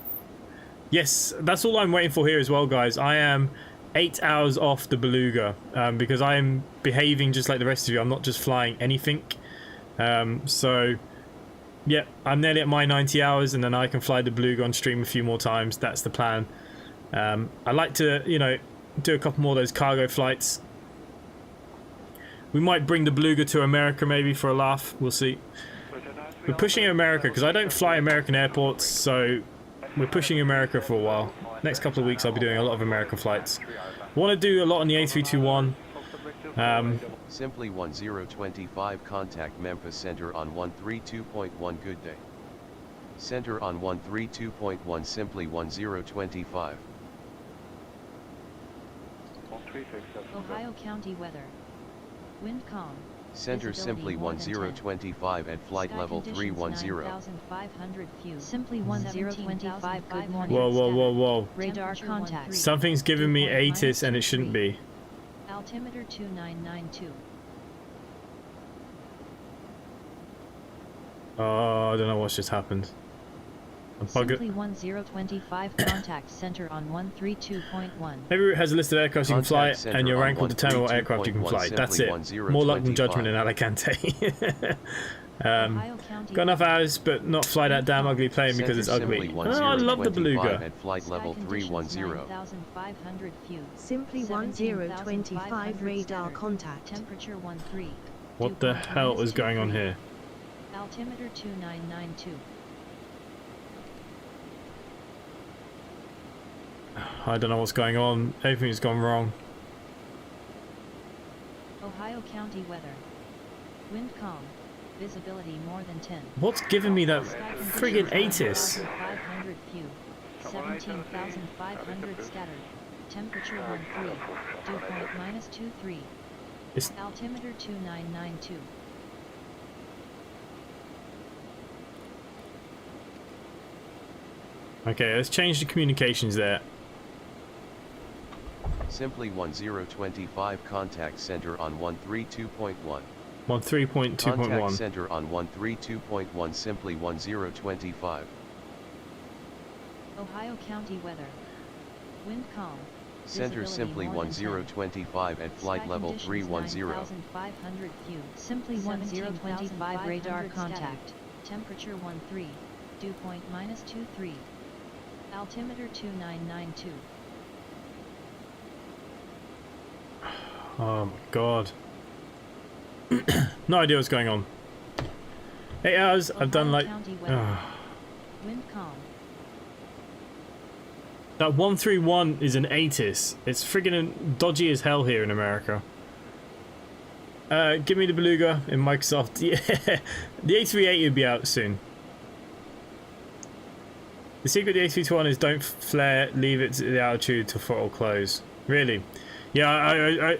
Yes, that's all I'm waiting for here as well, guys. I am 8 hours off the Beluga, because I am behaving just like the rest of you. I'm not just flying anything. So, yeah, I'm nearly at my 90 hours, and then I can fly the Beluga on stream a few more times. That's the plan. I like to, you know, do a couple more of those cargo flights. We might bring the Beluga to America maybe for a laugh. We'll see. We're pushing America because I don't fly American airports, so we're pushing America for a while. Next couple of weeks I'll be doing a lot of American flights. I want to do a lot on the A321. Simply 1025 contact Memphis Center on 132.1 good day. Center on 132.1 simply 1025. Ohio County weather. Wind calm. Center simply 1025 at flight level 310. 9,500 few. Simply 1025. Good morning. Whoa, whoa, whoa, whoa. Radar contact. Something's giving me ATIS and it shouldn't be. Altimeter 2992. Oh, I don't know what's just happened. Simply 1025 contact center on 132.1. Every route has a list of aircraft you can fly, Contact center and your on rank will determine what aircraft you can fly. That's it. More luck than judgment in Alicante. Ohio County Got enough hours, but not fly that damn ugly plane because it's ugly. Oh, I love the Beluga. At flight level 310. 9,500 few. Simply 1025 radar contact. Temperature 13. What the hell is going on here? Altimeter 2992. I don't know what's going on. Everything's gone wrong. Ohio County weather. Wind calm. Visibility more than 10. What's giving me that friggin' ATIS? 500 few. 17,500 scattered. Temperature 13. Dew point minus 23. It's Altimeter 2992. okay, let's change the communications there. Simply 1025 contact center on 132.1. 13.2.1. Contact center on 132.1 simply 1025. Ohio County weather. Wind calm. Center Visibility simply more than 10. 1025 at flight Sky level conditions 310. 9,500 few. Simply 1025 radar contact. Temperature 13. Dew point minus 23. Altimeter 2992. Oh my god. No idea what's going on. 8 hours, I've done like... County weather. Wind calm. That 131 is an ATIS. It's friggin' dodgy as hell here in America. Give me the Beluga in Microsoft. Yeah. The A380 will be out soon. The secret of the A321 is don't flare, leave it to the altitude till throttle close. Really? Yeah,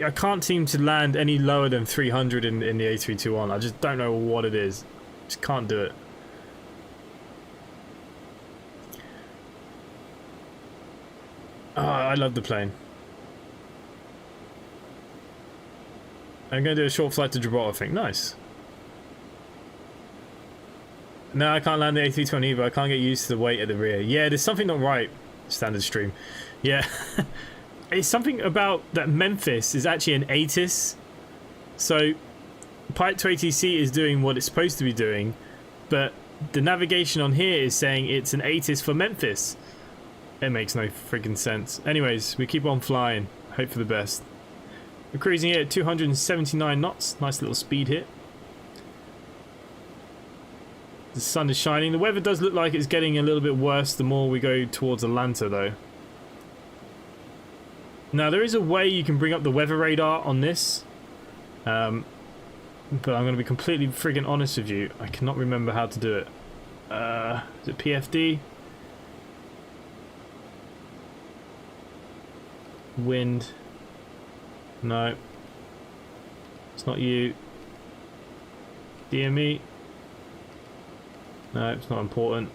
I can't seem to land any lower than 300 in the A321. I just don't know what it is. Just can't do it. Oh, I love the plane. I'm going to do a short flight to Gibraltar, I think. Nice. No, I can't land the A320 either. I can't get used to the weight at the rear. Yeah, there's something not right. Standard stream. Yeah. It's something about that Memphis is actually an ATIS. So Pipe to ATC is doing what it's supposed to be doing, but the navigation on here is saying it's an ATIS for Memphis. It makes no freaking sense. Anyways, we keep on flying. Hope for the best. We're cruising here at 279 knots. Nice little speed hit. The sun is shining. The weather does look like it's getting a little bit worse the more we go towards Atlanta, though. Now, there is a way you can bring up the weather radar on this. But I'm going to be completely friggin' honest with you. I cannot remember how to do it. Is it PFD? Wind. No. It's not you. DME. No, it's not important.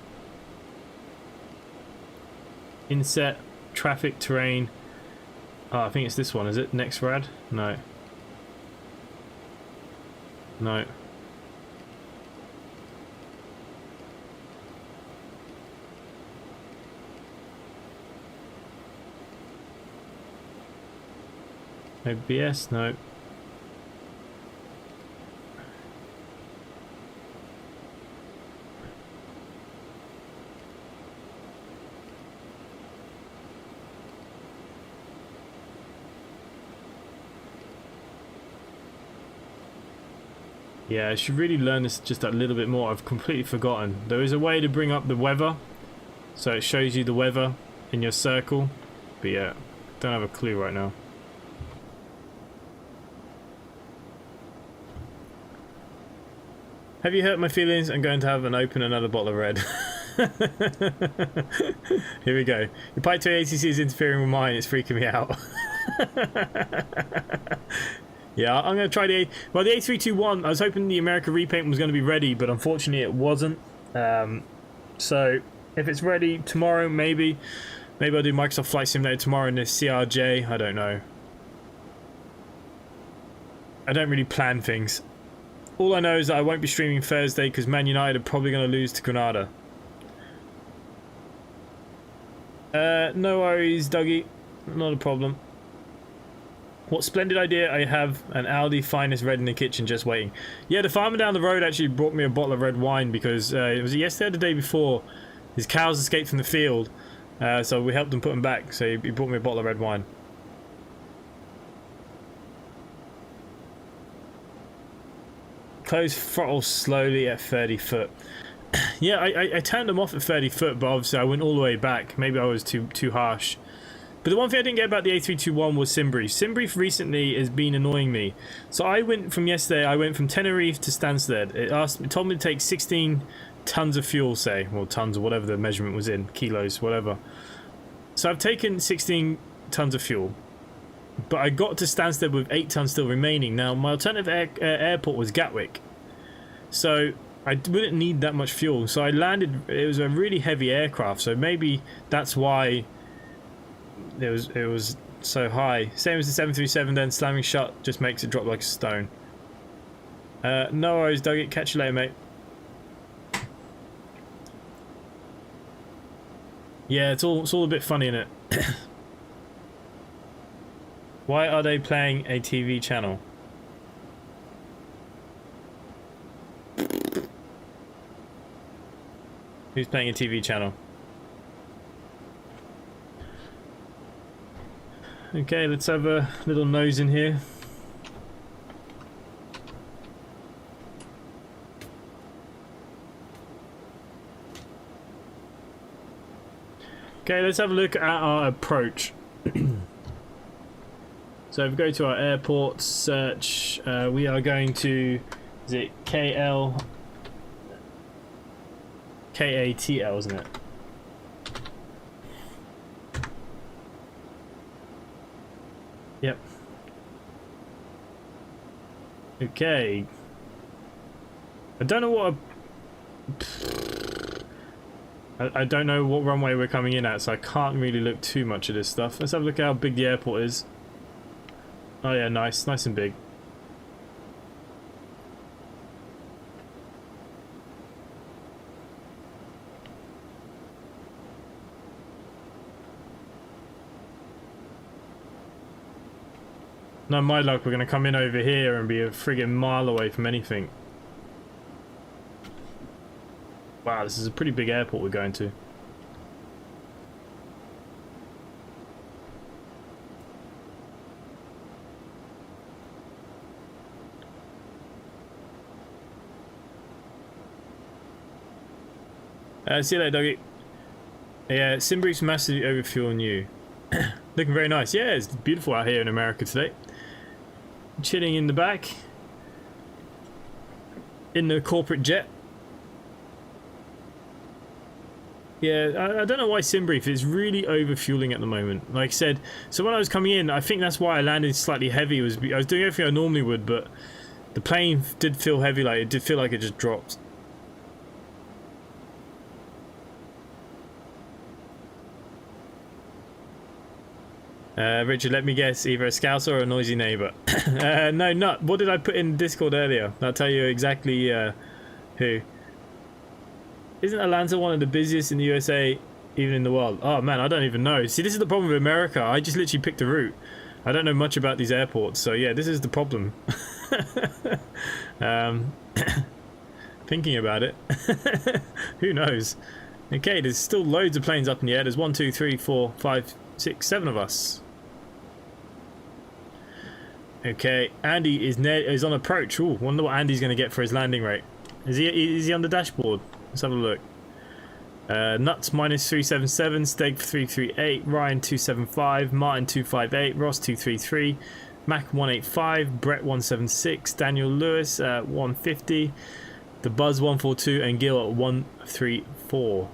Inset. Traffic, terrain. Oh, I think it's this one, is it? Next rad? No. No. OBS? No. Yeah, I should really learn this just a little bit more. I've completely forgotten. There is a way to bring up the weather, so it shows you the weather in your circle. But yeah, don't have a clue right now. Have you hurt my feelings? I'm going to have an open another bottle of red. Here we go. Your Pipe 2 ATC is interfering with mine. It's freaking me out. Yeah, I'm going to try the... Well, the A321, I was hoping the America repaint was going to be ready, but unfortunately it wasn't. So, if it's ready tomorrow, maybe. Maybe I'll do Microsoft Flight Simulator tomorrow in this CRJ. I don't know. I don't really plan things. All I know is that I won't be streaming Thursday because Man United are probably going to lose to Granada. No worries, Dougie. Not a problem. What splendid idea. I have an Aldi finest red in the kitchen just waiting. Yeah, the farmer down the road actually brought me a bottle of red wine because it was yesterday or the day before. His cows escaped from the field, so we helped him put them back. So he brought me a bottle of red wine. Close throttle slowly at 30 foot. Yeah, I turned them off at 30 foot, but obviously I went all the way back. Maybe I was too harsh. But the one thing I didn't get about the A321 was Simbrief. Simbrief recently has been annoying me. So I went from yesterday, I went from Tenerife to Stansted. It told me to take 16 tons of fuel, say. Well, tons or whatever the measurement was in. Kilos, whatever. So I've taken 16 tons of fuel. But I got to Stansted with 8 tons still remaining. Now, my alternative airport was Gatwick. So I wouldn't need that much fuel. So I landed, it was a really heavy aircraft. So maybe that's why it was so high. Same as the 737 then, slamming shut just makes it drop like a stone. No worries, Doug. Catch you later, mate. Yeah, it's all a bit funny, innit? Why are they playing a TV channel? Who's playing a TV channel? Okay, let's have a little nose in here. Okay, let's have a look at our approach. So if we go to our airport search, we are going to, is it KATL, isn't it? Yep. Okay. I don't know what I don't know what runway we're coming in at, so I can't really look too much at this stuff. Let's have a look at how big the airport is. Oh yeah, nice and big. No, my luck, we're going to come in over here and be a friggin' mile away from anything. Wow, this is a pretty big airport we're going to. See you later, doggy. Yeah, Simbrief's massively overfueling you. Looking very nice. Yeah, it's beautiful out here in America today. Chilling in the back. In the corporate jet. Yeah, I don't know why Simbrief is really overfueling at the moment. Like I said, so when I was coming in, I think that's why I landed slightly heavy. I was doing everything I normally would, but the plane did feel heavy. Like it did feel like it just dropped. Richard, let me guess, either a scouser or a noisy neighbour. No, not. What did I put in Discord earlier? I'll tell you exactly who. Isn't Atlanta one of the busiest in the USA, even in the world? Oh man, I don't even know. See, this is the problem with America. I just literally picked a route. I don't know much about these airports, so yeah, this is the problem. Thinking about it. Who knows? Okay, there's still loads of planes up in the air. There's 1, 2, 3, 4, 5, 6, 7 of us. Okay, Andy is on approach. Ooh, wonder what Andy's going to get for his landing rate. Is he on the dashboard? Let's have a look. Nuts -377, Steg 338, Ryan 275, Martin 258, Ross 233, Mac 185, Brett 176, Daniel Lewis 150, the Buzz 142, and Gil at 134.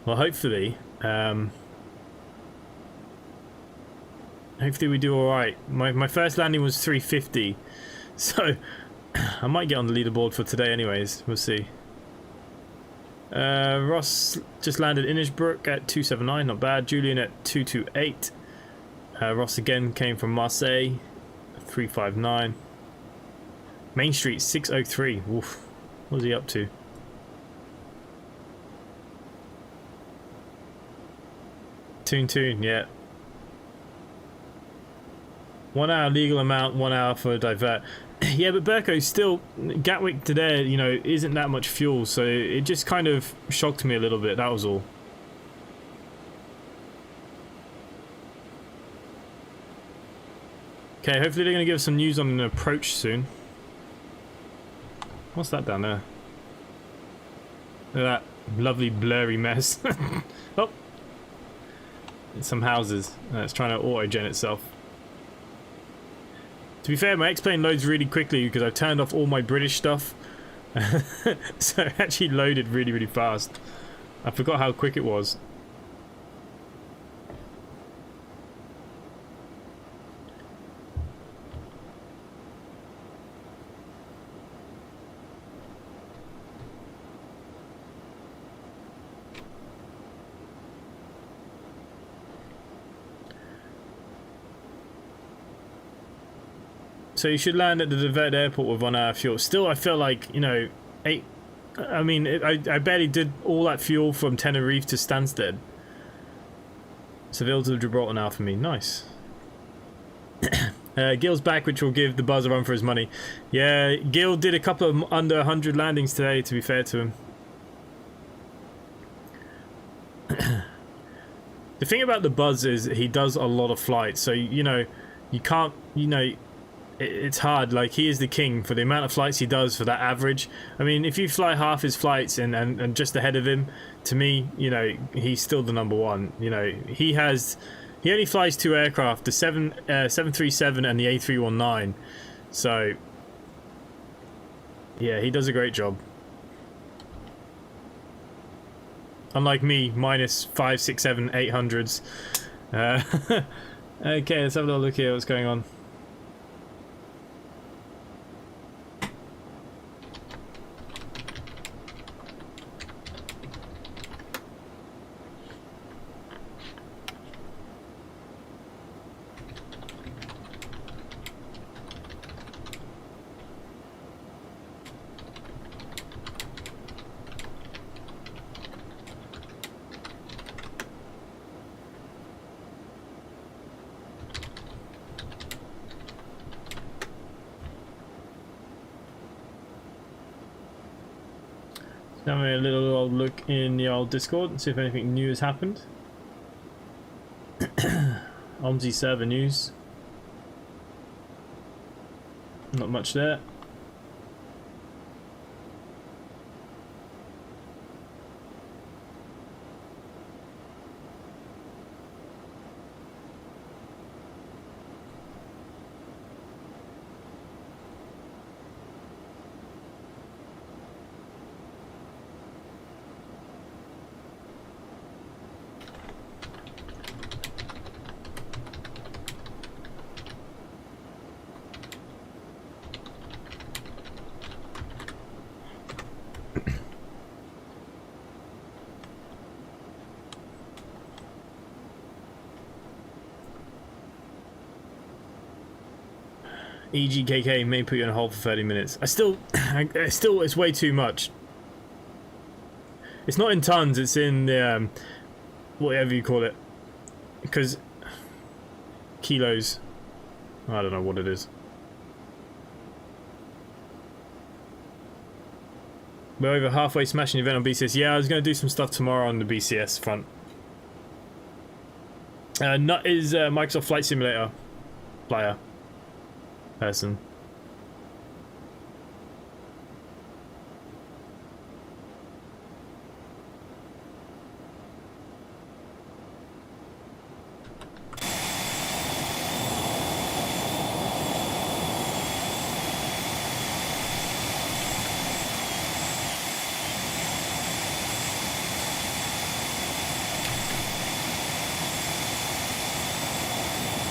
Well, hopefully we do alright. My first landing was 350, so I might get on the leaderboard for today anyways. We'll see. Ross just landed Innisbrook at 279, not bad. Julian at 228. Ross again came from Marseille, 359. Main Street 603. Oof. What was he up to? Toon, yeah. 1 hour legal amount, 1 hour for a divert. Yeah, but Berko still, Gatwick to there, you know, isn't that much fuel, so it just kind of shocked me a little bit, that was all. Okay, hopefully they're going to give us some news on an approach soon. What's that down there? Look at that lovely blurry mess. Oh! It's some houses. It's trying to auto-gen itself. To be fair, my X-Plane loads really quickly because I've turned off all my British stuff. So it actually loaded really, really fast. I forgot how quick it was. So you should land at the Devet airport with 1 hour fuel. Still, I feel like, you know, I barely did all that fuel from Tenerife to Stansted. Seville to Gibraltar now for me. Nice. Gil's back, which will give the Buzz a run for his money. Yeah, Gil did a couple of under 100 landings today, to be fair to him. The thing about the Buzz is he does a lot of flights, so, you know, you can't, you know... It's hard. Like, he is the king for the amount of flights he does for that average. I mean, if you fly half his flights and just ahead of him, to me, you know, he's still the number one. You know, he only flies 2 aircraft, the 737 and the A319. So, yeah, he does a great job. Unlike me, minus 5, 6, 7, 800s. Okay, let's have a little look here. What's going on? Having a little old look in the old Discord and see if anything new has happened. OMSI server news. Not much there. EGKK may put you on hold for 30 minutes. I still, it's way too much. It's not in tons, it's in the, whatever you call it. Because, kilos, I don't know what it is. We're over halfway smashing the event on BCS. Yeah, I was going to do some stuff tomorrow on the BCS front. Nut is Microsoft Flight Simulator player. Person.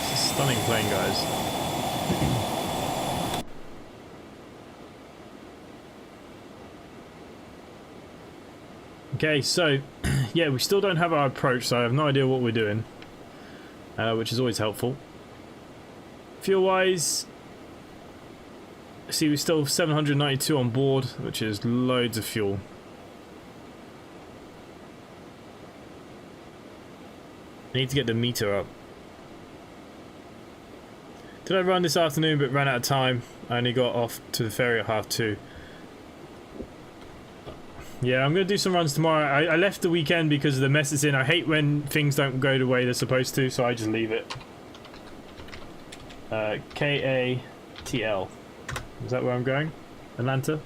It's a stunning plane, guys. Okay, so yeah, we still don't have our approach, so I have no idea what we're doing, which is always helpful. Fuel wise, see, we're still 792 on board, which is loads of fuel. I need to get the meter up. Did I run this afternoon but ran out of time? I only got off to the ferry at 2:30. Yeah, I'm going to do some runs tomorrow. I left the weekend because of the mess it's in. I hate when things don't go the way they're supposed to, so I just leave it. KATL. Is that where I'm going? Alanta?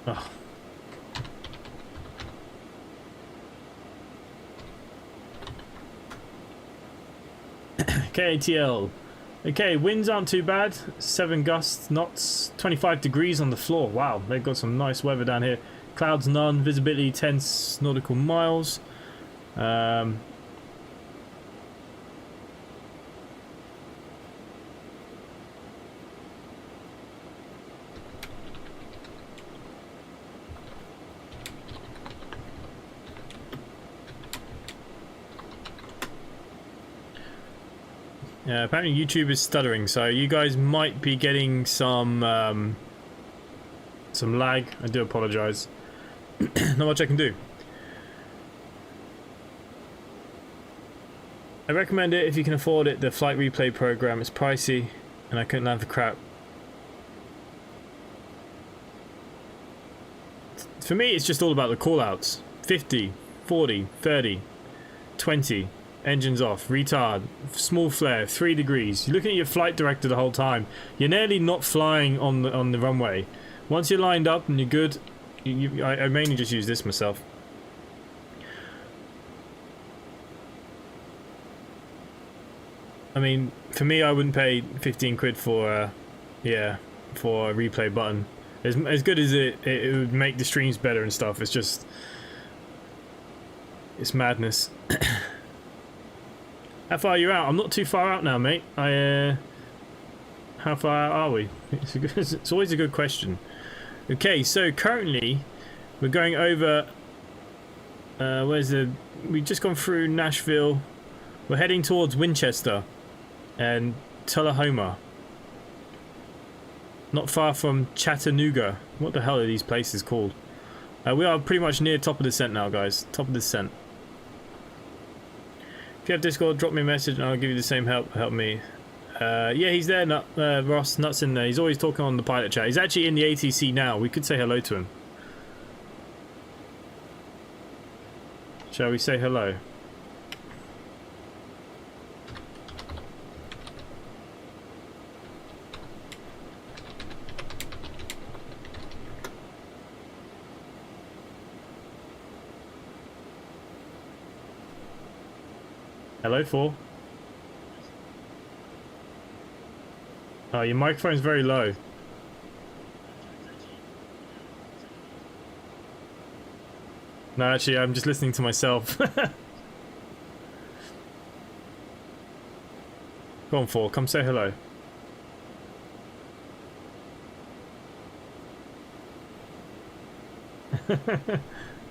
Oh. KATL. Okay, winds aren't too bad. 7 gusts, knots, 25 degrees on the floor. Wow, they've got some nice weather down here. Clouds none, visibility 10 nautical miles. Yeah, apparently YouTube is stuttering, so you guys might be getting some lag. I do apologise. Not much I can do. I recommend it if you can afford it. The flight replay program is pricey, and I couldn't land for crap. For me, it's just all about the callouts. 50, 40, 30, 20. Engines off, retard, small flare, 3 degrees. You're looking at your flight director the whole time. You're nearly not flying on the runway. Once you're lined up and you're good, I mainly just use this myself. I mean, for me, I wouldn't pay 15 quid for for a replay button. As good as it would make the streams better and stuff. It's just, it's madness. How far are you out? I'm not too far out now, mate. How far out are we? It's always a good question. Okay, so currently we're going over. We've just gone through Nashville. We're heading towards Winchester and Tullahoma. Not far from Chattanooga. What the hell are these places called? We are pretty much near top of the descent now, guys. Top of the descent. If you have Discord, drop me a message and I'll give you the same help. Help me Yeah, he's there, Ross. Nuts in there. He's always talking on the pilot chat. He's actually in the ATC now. We could say hello to him. Shall we say hello? Hello, 4. Oh, your microphone's very low. No, actually, I'm just listening to myself. Go on, 4. Come say hello.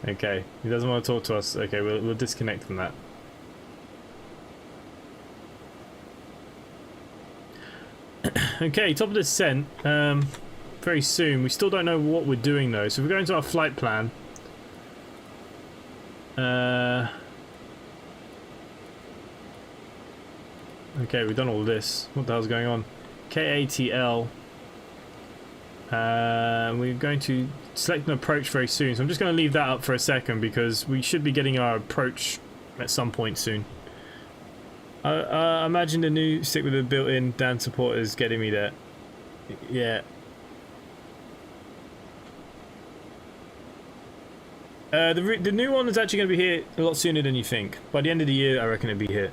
Okay, he doesn't want to talk to us. Okay, we'll disconnect from that. Okay, top of the descent. Very soon. We still don't know what we're doing though. So we're going to our flight plan. Okay, we've done all this. What the hell's going on? KATL. We're going to select an approach very soon. So I'm just going to leave that up for a second because we should be getting our approach at some point soon. I imagine the new stick with the built-in Dan support is getting me there. Yeah. The new one is actually going to be here a lot sooner than you think. By the end of the year, I reckon it'll be here.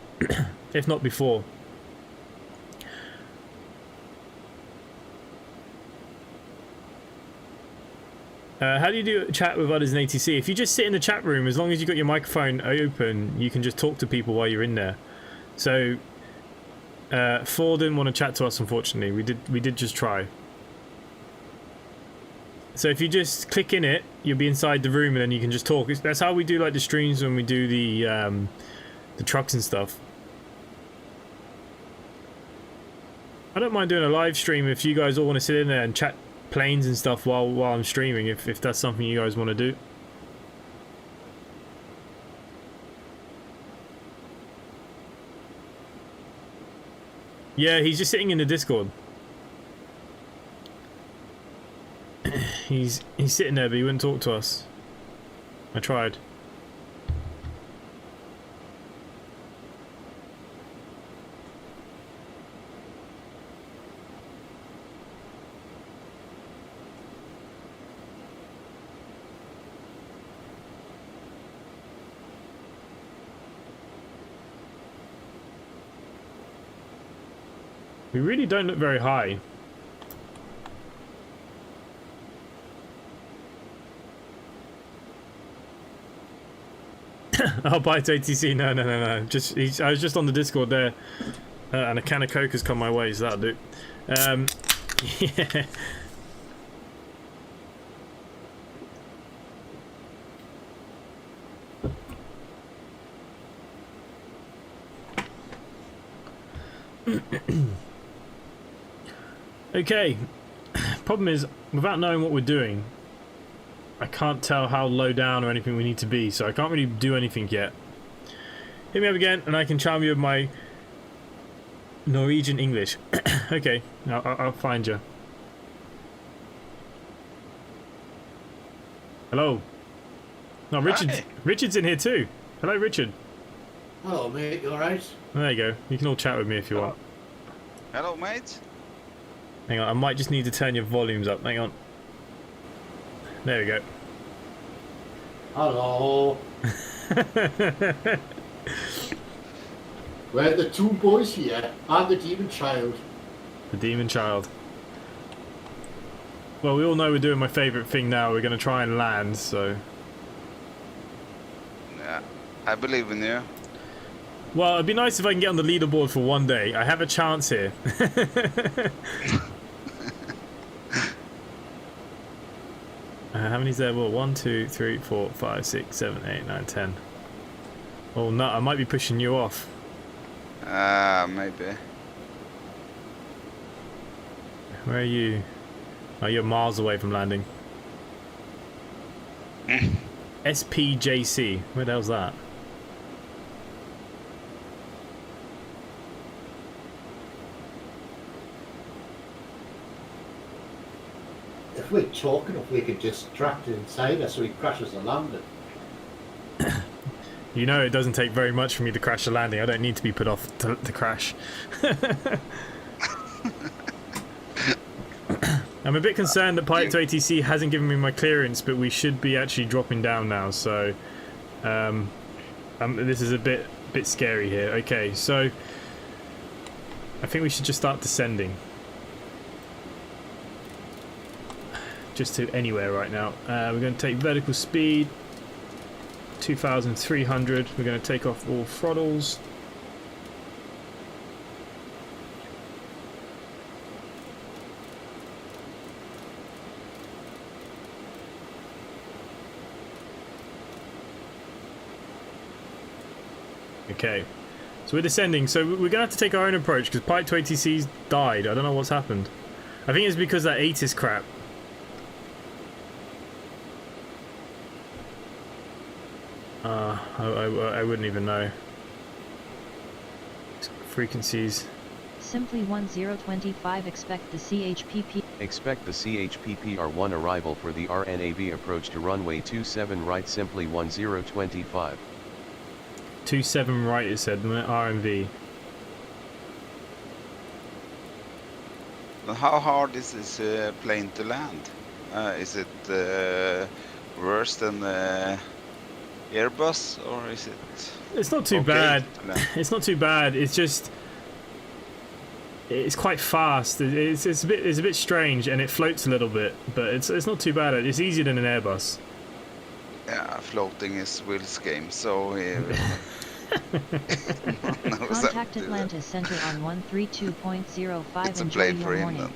If not before. How do you do chat with others in ATC? If you just sit in the chat room, as long as you've got your microphone open, you can just talk to people while you're in there. So, 4 didn't want to chat to us, unfortunately. We did just try. So if you just click in it, you'll be inside the room, and then you can just talk. That's how we do like the streams when we do the trucks and stuff. I don't mind doing a live stream if you guys all want to sit in there and chat planes and stuff while I'm streaming. If that's something you guys want to do. Yeah, he's just sitting in the Discord. He's sitting there, but he wouldn't talk to us. I tried. We really don't look very high. I'll buy it to ATC. No. I was just on the Discord there, and a can of Coke has come my way, so that'll do. Yeah. Okay. Problem is, without knowing what we're doing, I can't tell how low down or anything we need to be, so I can't really do anything yet. Hit me up again, and I can charm you with my Norwegian English. Okay, I'll find you. Hello. No, Richard's in here too. Hello, Richard. Hello, mate. You alright? There you go. You can all chat with me if you want. Hello, mate. Hang on, I might just need to turn your volumes up. Hang on. There we go. Hello. We're the two boys here, and the demon child. The demon child. Well, we all know we're doing my favourite thing now. We're going to try and land, so... Yeah, I believe in you. Well, it'd be nice if I can get on the leaderboard for one day. I have a chance here. How many's there? Well, 1, 2, 3, 4, 5, 6, 7, 8, 9, 10. Oh no, I might be pushing you off. Maybe. Where are you? Oh, you're miles away from landing. SPJC. Where the hell's that? if we're talking, if we could just track it inside us so he crashes and lands it. You know, it doesn't take very much for me to crash a landing. I don't need to be put off to crash. I'm a bit concerned that Pilot to ATC hasn't given me my clearance, but we should be actually dropping down now. So this is a bit scary here. Okay, so I think we should just start descending. Just to anywhere right now. We're going to take vertical speed 2,300. We're going to take off all throttles. Okay, so we're descending. So we're going to have to take our own approach because Pilot to ATC's died. I don't know what's happened. I think it's because that ATIS crap. I wouldn't even know. Frequencies. Simply 1025. Expect the CHPP. Expect the CHPPR1 arrival for the RNAV approach to runway 27 right. Simply 1025. 27 right, it said, RMV. How hard is this plane to land? Is it worse than Airbus, or is it? It's not too bad. It's not too bad. It's just it's quite fast. It's a bit strange, and it floats a little bit, but it's not too bad. It's easier than an Airbus. Yeah, floating is Will's game, so he knows Contact Atlanta Center on 132.05. It's a Enjoy plane your for him morning. then.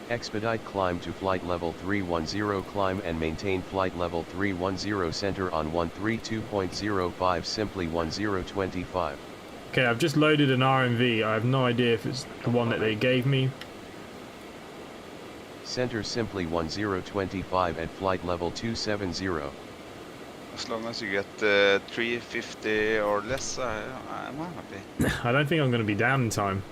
Expedite climb to flight level 310. Climb and maintain flight level 310. Center on 132.05. Simply 1025. Okay, I've just loaded an RMV. I have no idea if it's the one that they gave me. Center simply 1025 at flight level 270. As long as you get 350 or less, I'm happy. I don't think I'm going to be down in time.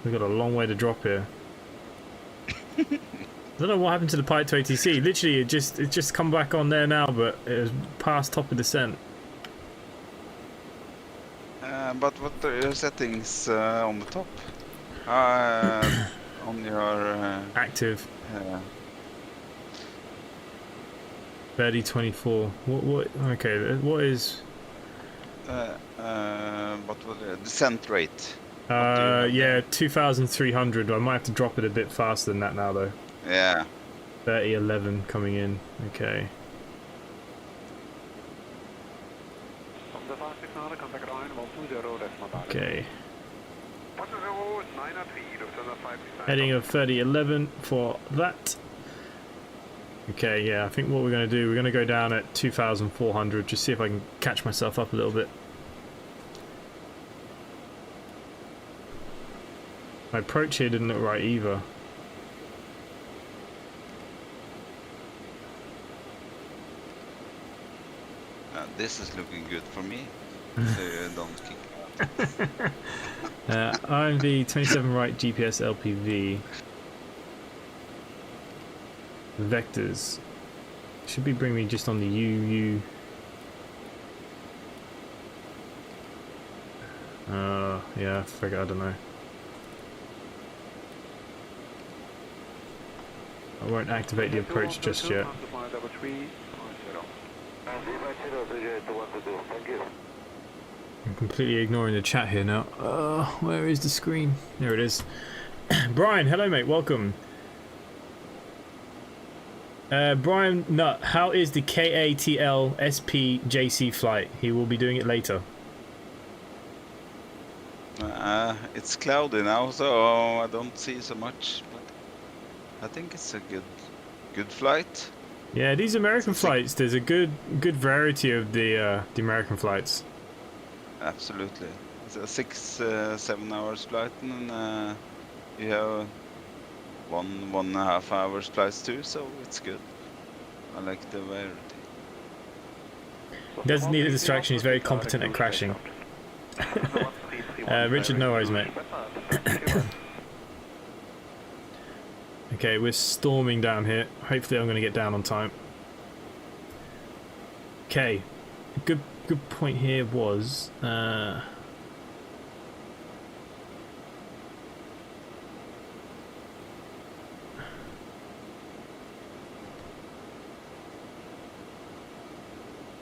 We've got a long way to drop here. I don't know what happened to the Pilot to ATC. Literally, it just come back on there now, but it was past top of descent. But what are your settings on the top? On your Active. 3024. What? Okay. What is? what was the descent rate? Yeah, 2,300. I might have to drop it a bit faster than that now, though. Yeah. 3011 coming in. Okay. Okay. Heading of 3011 for that. Okay, yeah, I think what we're going to do, we're going to go down at 2,400, just see if I can catch myself up a little bit. My approach here didn't look right either. This is looking good for me. So you don't kick out. IMV 27 right GPS LPV. Vectors. Should be bringing me just on the UU. Yeah, I figure, I don't know. I won't activate the approach just yet. I'm completely ignoring the chat here now. Where is the screen? There it is. Brian, hello mate, welcome. Brian Nutt, how is the KATL SPJC flight? He will be doing it later. It's cloudy now, so I don't see so much, but I think it's a good flight. Yeah, these American flights, there's a good variety of the American flights. Absolutely. It's a 6-7 hours flight, and you have 1.5 hours flights too, so it's good. I like the variety. He doesn't need a distraction, he's very competent at crashing. Richard, no worries, mate. Okay, we're storming down here. Hopefully I'm going to get down on time. Okay, good point here was...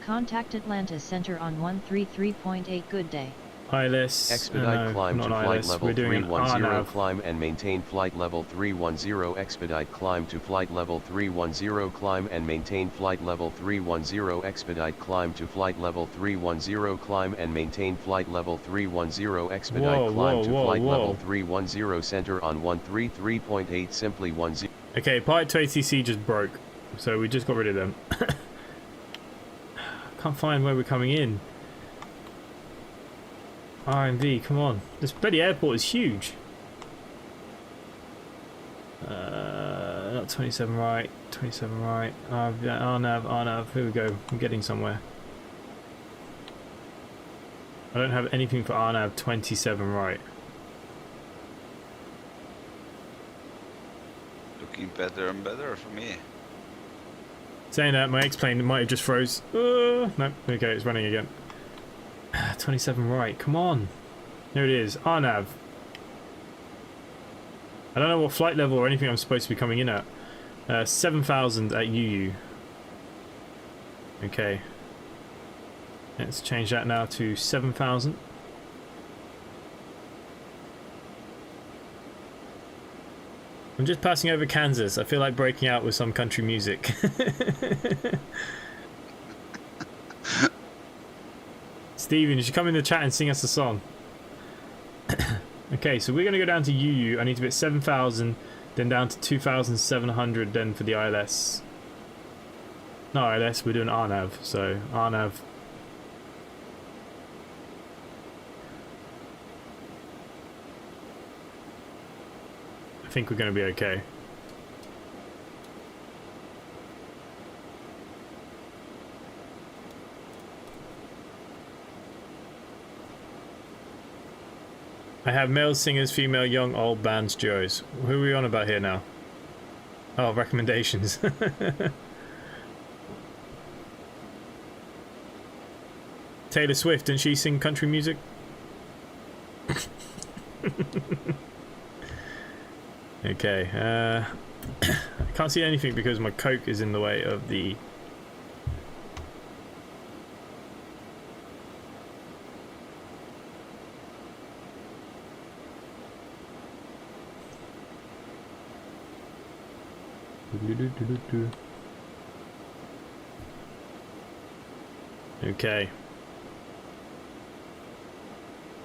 Contact Atlanta Center on 133.8. Good day. ILS. Expedite climb to flight ILS. level We're doing 310, RNAV. climb and maintain flight level 310, expedite climb to flight level 310, climb and maintain flight level 310, expedite climb to flight level 310, climb and maintain flight level 310, expedite climb to flight level 310, center on 133.8, simply 10. Okay, Pilot to ATC just broke, so we just got rid of them. Can't find where we're coming in. RMV, come on. This bloody airport is huge. Not 27 right, 27 right. RNAV, here we go. I'm getting somewhere. I don't have anything for RNAV 27 right. Looking better and better for me. Saying that, my X-plane might have just froze. No, okay, it's running again. 27 right, come on. There it is, RNAV. I don't know what flight level or anything I'm supposed to be coming in at. 7,000 at UU. Okay. Let's change that now to 7,000. I'm just passing over Kansas. I feel like breaking out with some country music. Steven, you should come in the chat and sing us a song. Okay, so we're going to go down to UU. I need to be at 7,000, then down to 2,700, then for the ILS. No, ILS, we're doing RNAV, so RNAV. I think we're going to be okay. I have male singers, female, young, old, bands, duos. Who are we on about here now? Oh, recommendations. Taylor Swift, didn't she sing country music? Okay, I can't see anything because my Coke is in the way of the... Okay.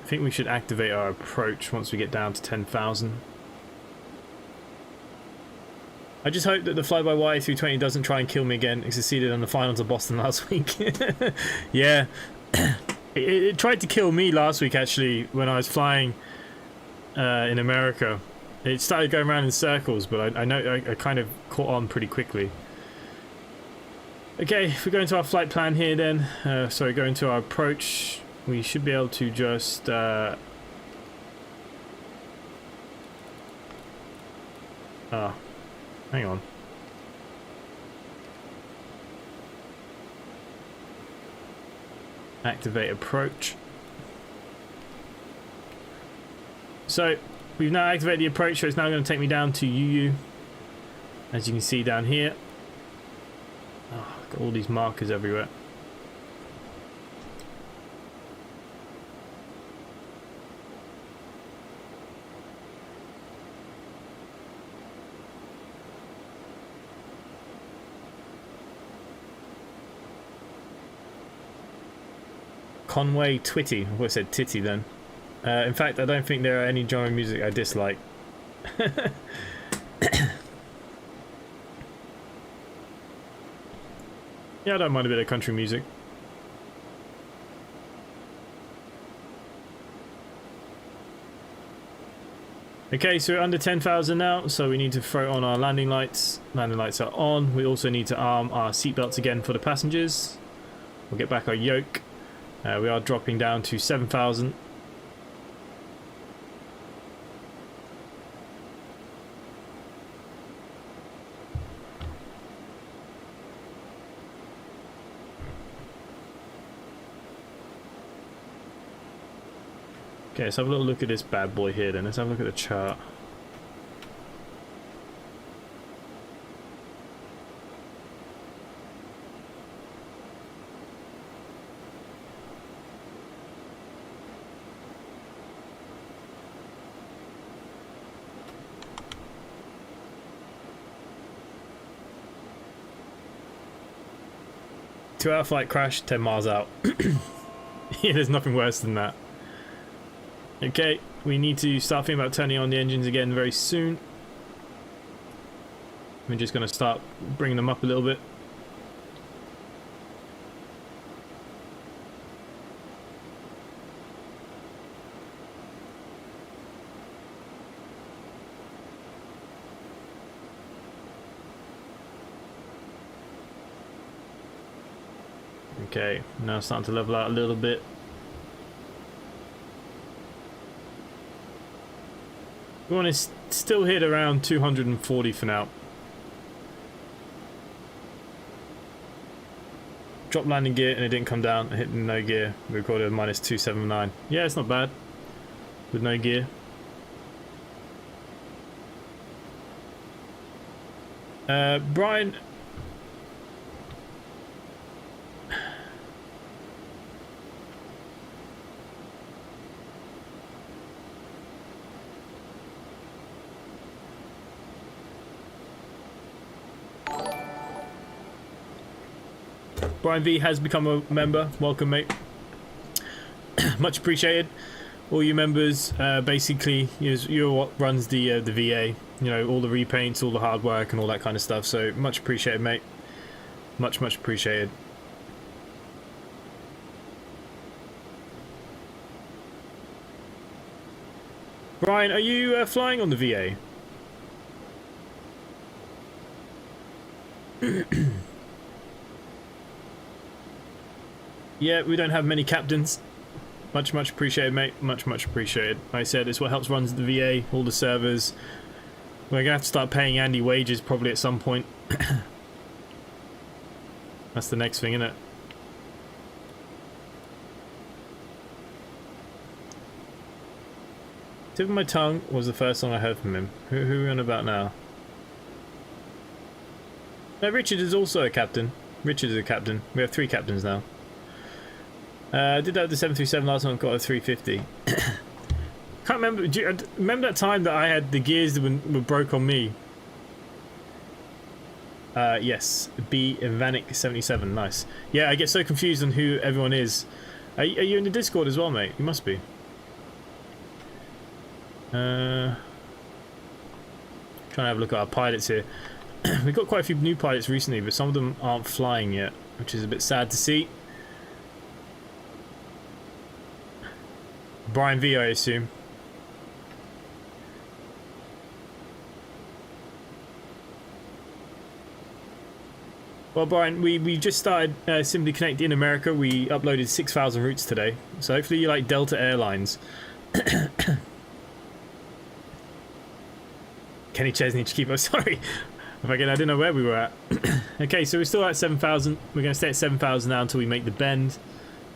I think we should activate our approach once we get down to 10,000. I just hope that the flyby Y320 doesn't try and kill me again. It succeeded on the finals of Boston last week. Yeah. It tried to kill me last week, actually, when I was flying in America. It started going around in circles, but I know I kind of caught on pretty quickly. Okay, if we go into our flight plan here then, sorry, go into our approach, we should be able to just... hang on. Activate approach. So, we've now activated the approach, so it's now going to take me down to UU. As you can see down here. Oh, got all these markers everywhere. Conway Twitty. I thought I said Titty then. In fact, I don't think there are any genre music I dislike. Yeah, I don't mind a bit of country music. Okay, so we're under 10,000 now, so we need to throw on our landing lights. Landing lights are on. We also need to arm our seatbelts again for the passengers. We'll get back our yoke. We are dropping down to 7,000. Okay, let's have a little look at this bad boy here then. Let's have a look at the chart. Two-hour flight crash, 10 miles out. Yeah, there's nothing worse than that. Okay, we need to start thinking about turning on the engines again very soon. We're just going to start bringing them up a little bit. Okay, now starting to level out a little bit. We want to still hit around 240 for now. Drop landing gear and it didn't come down. I hit no gear. We recorded a minus 279. Yeah, it's not bad with no gear. Brian. Brian V has become a member. Welcome, mate. Much appreciated. All you members, basically, you're what runs the VA. You know, all the repaints, all the hard work, and all that kind of stuff. So much appreciated, mate. Much appreciated. Brian, are you flying on the VA? Yeah, we don't have many captains. Much appreciated, mate. Much appreciated. Like I said, it's what helps runs the VA, all the servers. We're gonna have to start paying Andy wages probably at some point. That's the next thing, isn't it? Tip of My Tongue was the first song I heard from him. Who are we on about now? No, Richard is also a captain. Richard is a captain. We have 3 captains now. I did that with the 737 last time, got a 350. Can't remember. Do you remember that time that I had the gears that were broke on me? Yes, B Vanik 77. Nice. Yeah, I get so confused on who everyone is. Are you in the Discord as well, mate? You must be. Trying to have a look at our pilots here. We've got quite a few new pilots recently, but some of them aren't flying yet, which is a bit sad to see. Brian V, I assume. Well, Brian, we just started Simply Connect in America. We uploaded 6,000 routes today, so hopefully you like Delta Airlines. Kenny Chesney to keep us. Sorry, again, I didn't know where we were at. Okay, so we're still at 7,000. We're going to stay at 7,000 now until we make the bend.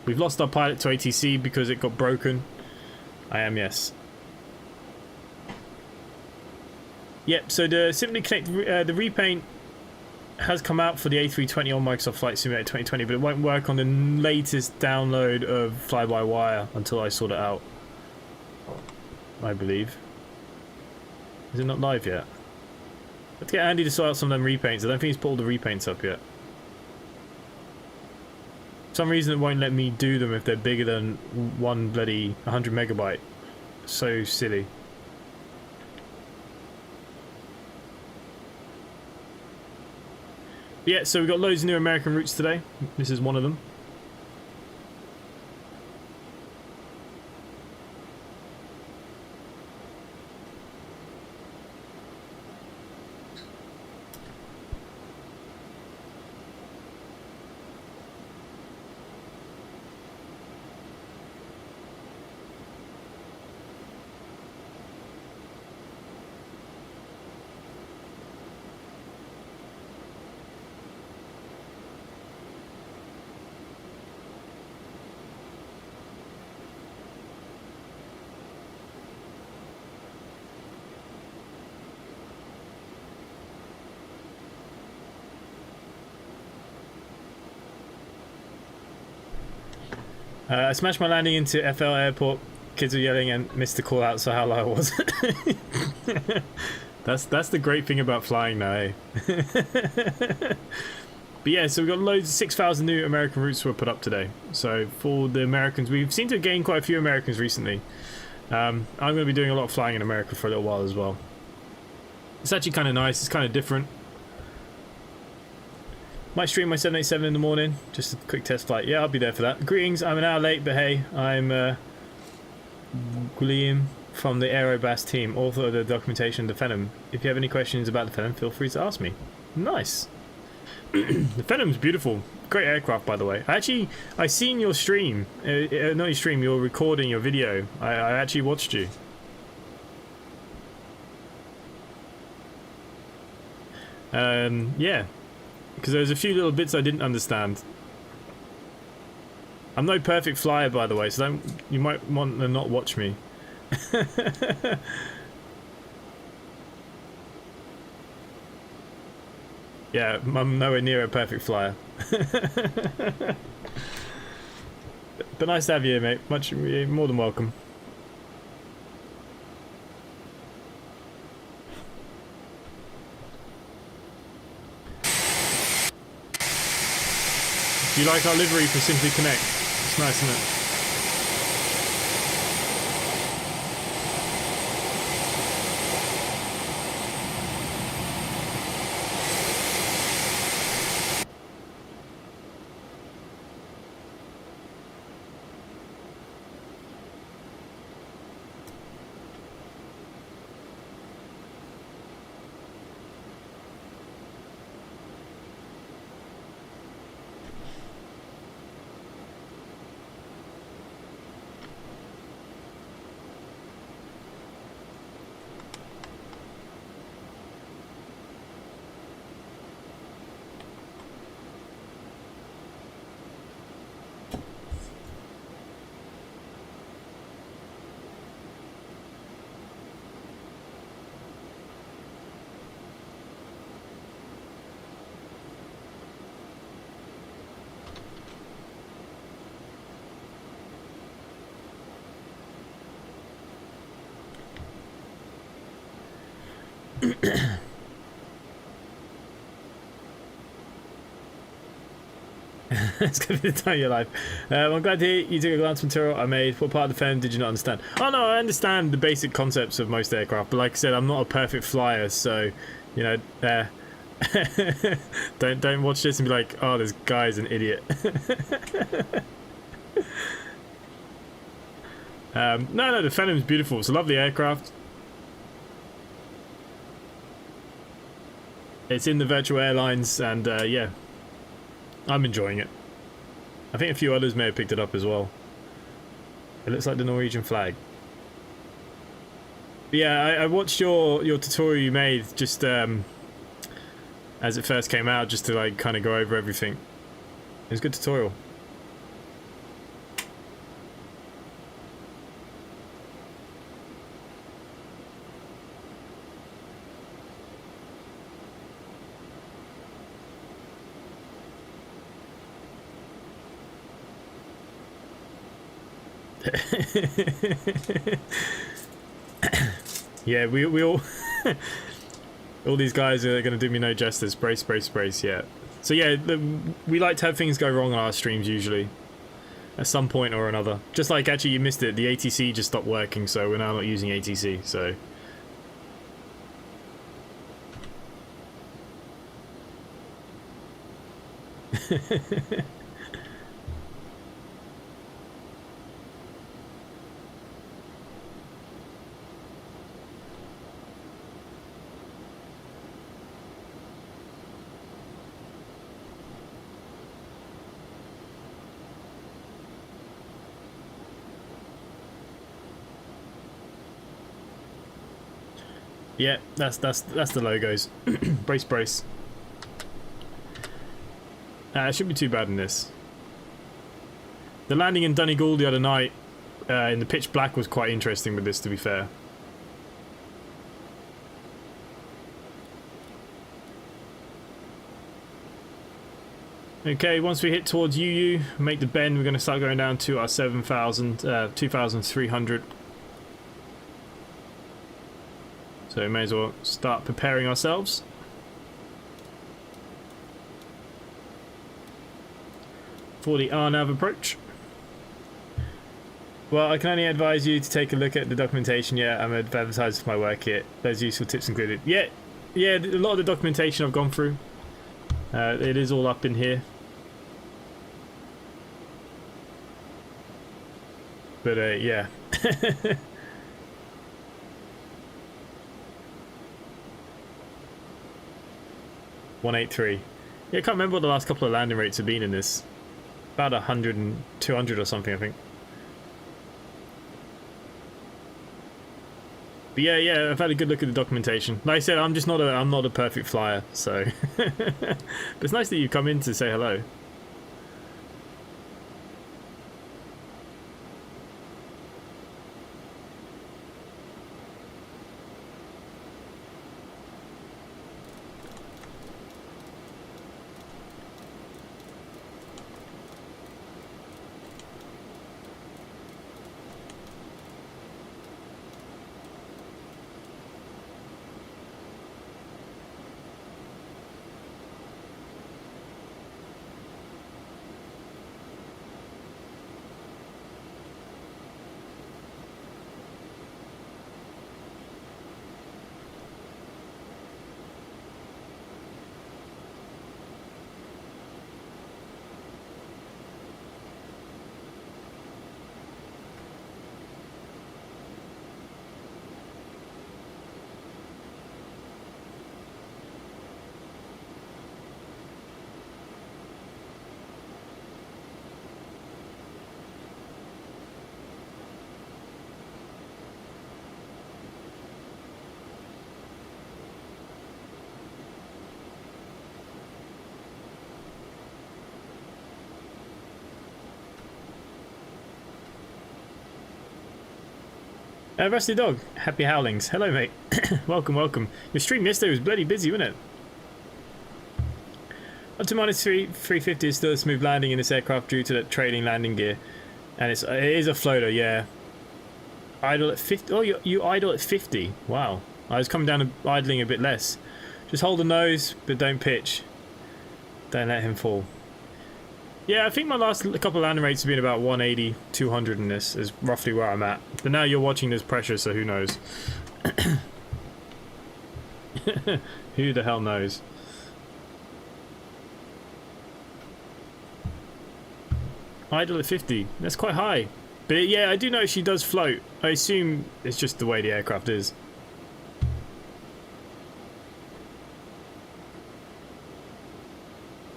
We've lost our pilot to ATC because it got broken. I am, yes. Yep, so the Simply Connect, the repaint has come out for the A320 on Microsoft Flight Simulator 2020, but it won't work on the latest download of Fly-by-Wire until I sort it out, I believe. Is it not live yet? Let's get Andy to sort out some of them repaints. I don't think he's put all the repaints up yet. For some reason it won't let me do them if they're bigger than one bloody 100 megabyte. So silly. But yeah, so we've got loads of new American routes today. This is one of them. I smashed my landing into FL Airport. Kids were yelling and missed the call out, so how low I was. That's the great thing about flying now, eh? But yeah, so we've got loads of 6,000 new American routes were put up today. So for the Americans, we've seemed to have gained quite a few Americans recently. I'm going to be doing a lot of flying in America for a little while as well. It's actually kind of nice. It's kind of different. Might stream my 787 in the morning. Just a quick test flight. Yeah, I'll be there for that. Greetings. I'm an hour late, but hey, I'm Guillaume from the Aerobas team, author of the documentation of the Phenom. If you have any questions about the Phenom, feel free to ask me. Nice. The Phenom's beautiful. Great aircraft, by the way. I seen your stream. Not your stream, your recording, your video. I actually watched you. Yeah. Because there was a few little bits I didn't understand. I'm no perfect flyer, by the way, so you might want to not watch me. Yeah, I'm nowhere near a perfect flyer. But nice to have you here, mate. More than welcome. Do you like our livery for Simply Connect? It's nice, isn't it? It's going to be the time of your life. I'm glad to hear you took a glance material I made. What part of the film did you not understand? Oh no, I understand the basic concepts of most aircraft, but like I said, I'm not a perfect flyer, so you know, don't watch this and be like, oh, this guy's an idiot. No, the Phenom's beautiful. It's a lovely aircraft. It's in the virtual airlines, and yeah, I'm enjoying it. I think a few others may have picked it up as well. It looks like the Norwegian flag. But yeah, I watched your tutorial you made just as it first came out, just to like kind of go over everything. It was a good tutorial. Yeah, we all all these guys are going to do me no justice. Brace, brace, brace. Yeah. So yeah, we like to have things go wrong on our streams usually, at some point or another. Just like actually you missed it. The ATC just stopped working, so we're now not using ATC. So. Yeah, that's the logos. Brace, brace. It shouldn't be too bad in this. The landing in Donegal the other night in the pitch black was quite interesting with this, to be fair. Okay, once we hit towards UU, make the bend, we're going to start going down to our 2,300. So we may as well start preparing ourselves. For the RNAV approach. Well, I can only advise you to take a look at the documentation. Yeah, I'm advertising my work here. There's useful tips included. Yeah, a lot of the documentation I've gone through. It is all up in here. But yeah. 183. Yeah, I can't remember what the last couple of landing rates have been in this. About 100 and 200 or something, I think. But yeah, I've had a good look at the documentation. Like I said, I'm not a perfect flyer, so but it's nice that you come in to say hello. Rusty Dog, happy howlings. Hello, mate. welcome. Your stream yesterday was bloody busy, wasn't it? Up to minus 350 is still a smooth landing in this aircraft due to that trailing landing gear. And it is a floater, yeah. Idle at 50. Oh, you idle at 50. Wow. I was coming down and idling a bit less. Just hold the nose, but don't pitch. Don't let him fall. Yeah, I think my last couple of landing rates have been about 180, 200 in this is roughly where I'm at. But now you're watching this pressure, so who knows? Who the hell knows? Idle at 50. That's quite high. But yeah, I do know she does float. I assume it's just the way the aircraft is.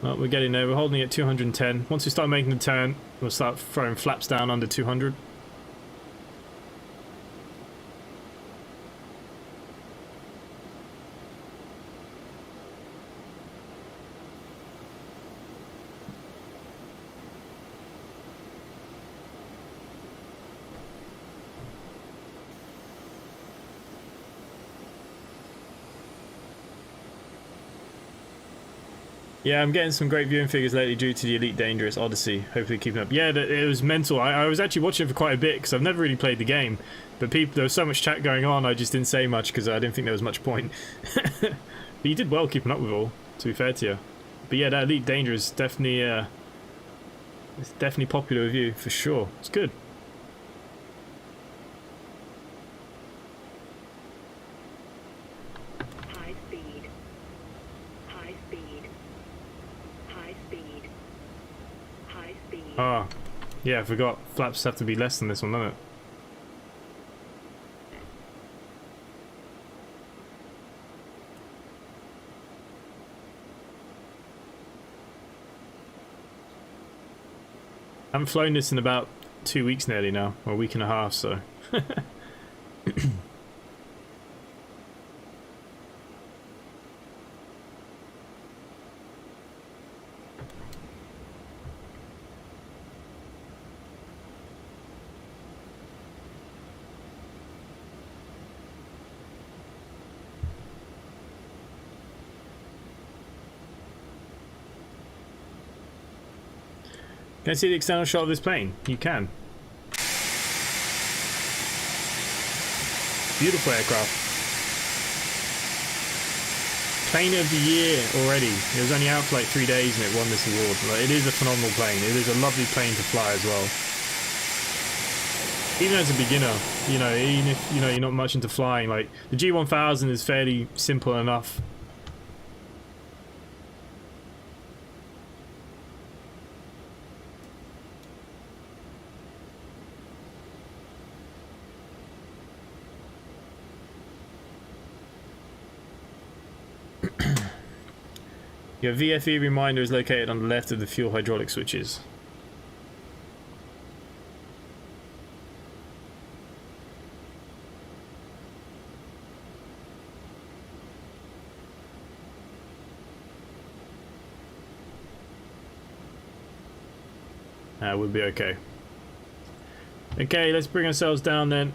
Well, we're getting there. We're holding at 210. Once we start making the turn, we'll start throwing flaps down under 200. Yeah, I'm getting some great viewing figures lately due to the Elite Dangerous Odyssey. Hopefully keeping up. Yeah, it was mental. I was actually watching it for quite a bit because I've never really played the game. But there was so much chat going on, I just didn't say much because I didn't think there was much point. But you did well keeping up with it all, to be fair to you. But yeah, that Elite Dangerous definitely, it's definitely popular with you, for sure. It's good. Ah, yeah, I forgot. Flaps have to be less than this one, don't it? I haven't flown this in about 2 weeks nearly now, or a week and a half, so... Can I see the external shot of this plane? You can. Beautiful aircraft. Plane of the year already. It was only out for like 3 days and it won this award. Like, it is a phenomenal plane. It is a lovely plane to fly as well. Even as a beginner, you know, even if you know you're not much into flying, like the G1000 is fairly simple enough. Your VFE reminder is located on the left of the fuel hydraulic switches. We'll be okay. Okay, let's bring ourselves down then.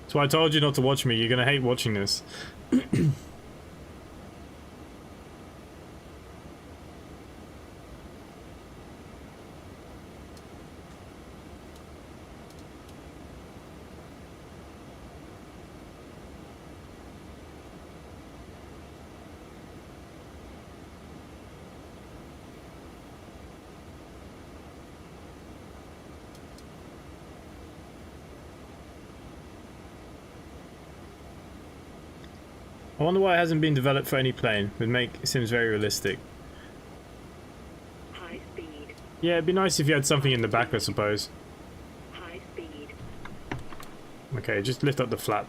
That's why I told you not to watch me. You're gonna hate watching this. I wonder why it hasn't been developed for any plane. It seems very realistic. High speed. Yeah, it'd be nice if you had something in the back, I suppose. High speed. Okay, just lift up the flap.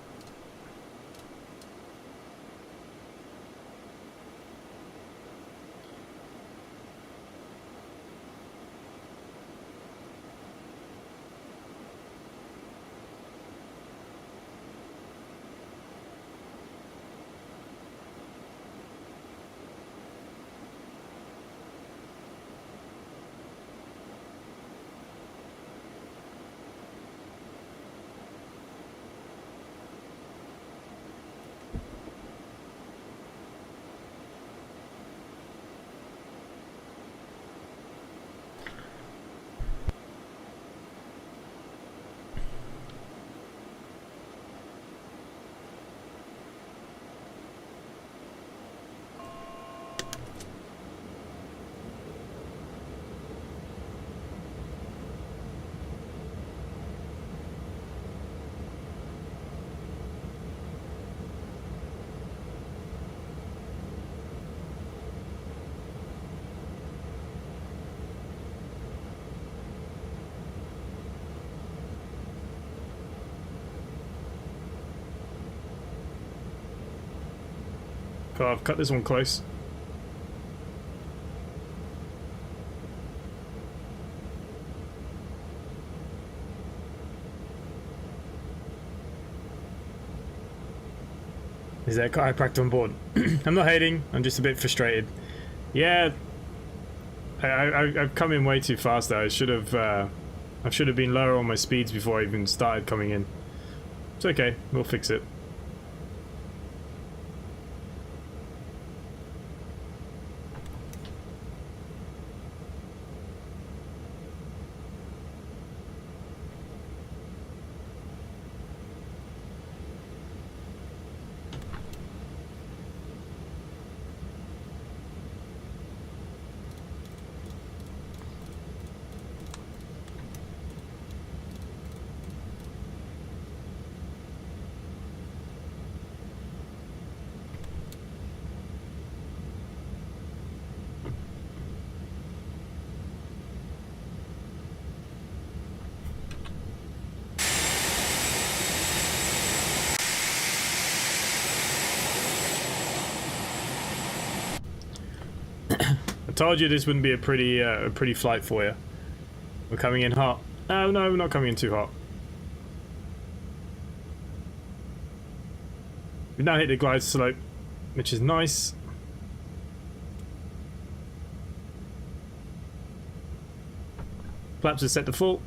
Oh, I've cut this one close. Is there a chiropractor on board? I'm not hating, I'm just a bit frustrated. Yeah, I've come in way too fast though. I should have been lower on my speeds before I even started coming in. It's okay, we'll fix it. I told you this wouldn't be a pretty flight for you. We're coming in hot. Oh no, we're not coming in too hot. We've now hit the glide slope, which is nice. Flaps are set to full.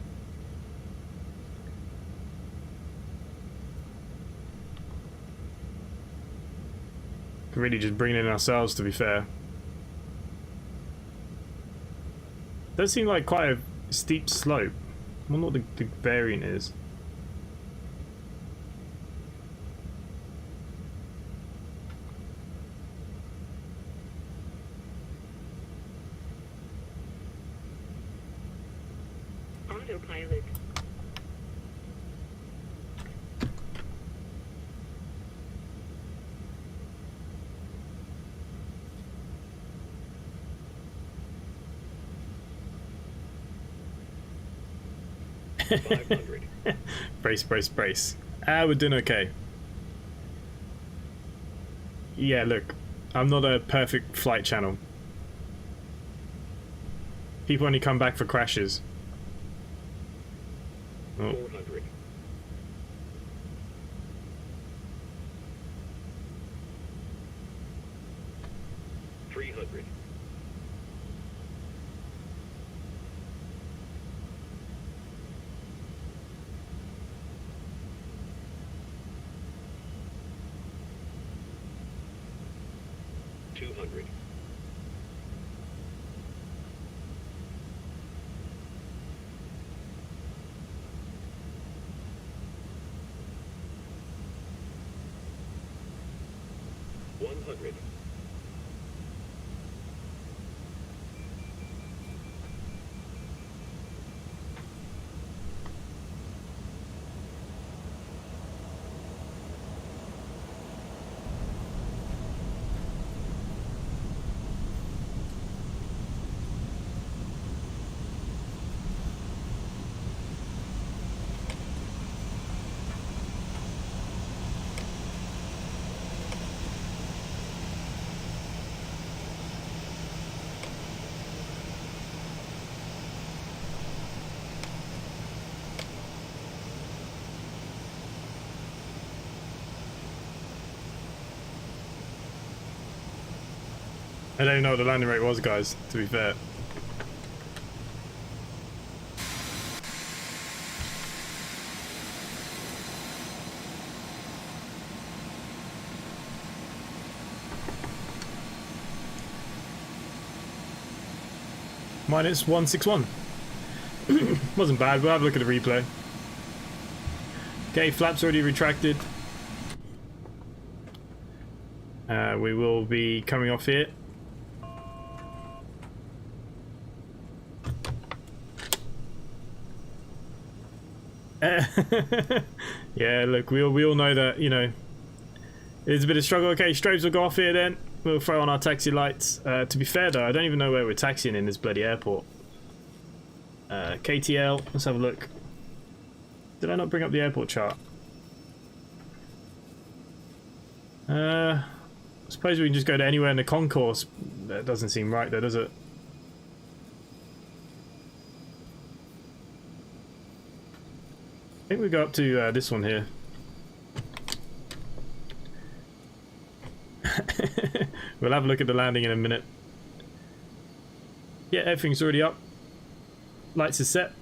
We're really just bringing in ourselves, to be fair. Does seem like quite a steep slope. I wonder what the variant is. Autopilot. Brace, brace, brace. We're doing okay. Yeah, look, I'm not a perfect flight channel. People only come back for crashes. Oh. 400. I don't even know what the landing rate was, guys, to be fair. Minus 161. Wasn't bad, we'll have a look at the replay. Okay, flaps already retracted. We will be coming off here. Yeah, look, we all know that, you know, it's a bit of struggle. Okay, strobes will go off here then. We'll throw on our taxi lights. To be fair though, I don't even know where we're taxiing in this bloody airport. KTL, let's have a look. Did I not bring up the airport chart? I suppose we can just go to anywhere in the concourse. That doesn't seem right though, does it? I think we go up to this one here. We'll have a look at the landing in a minute. Yeah, everything's already up. Lights are set.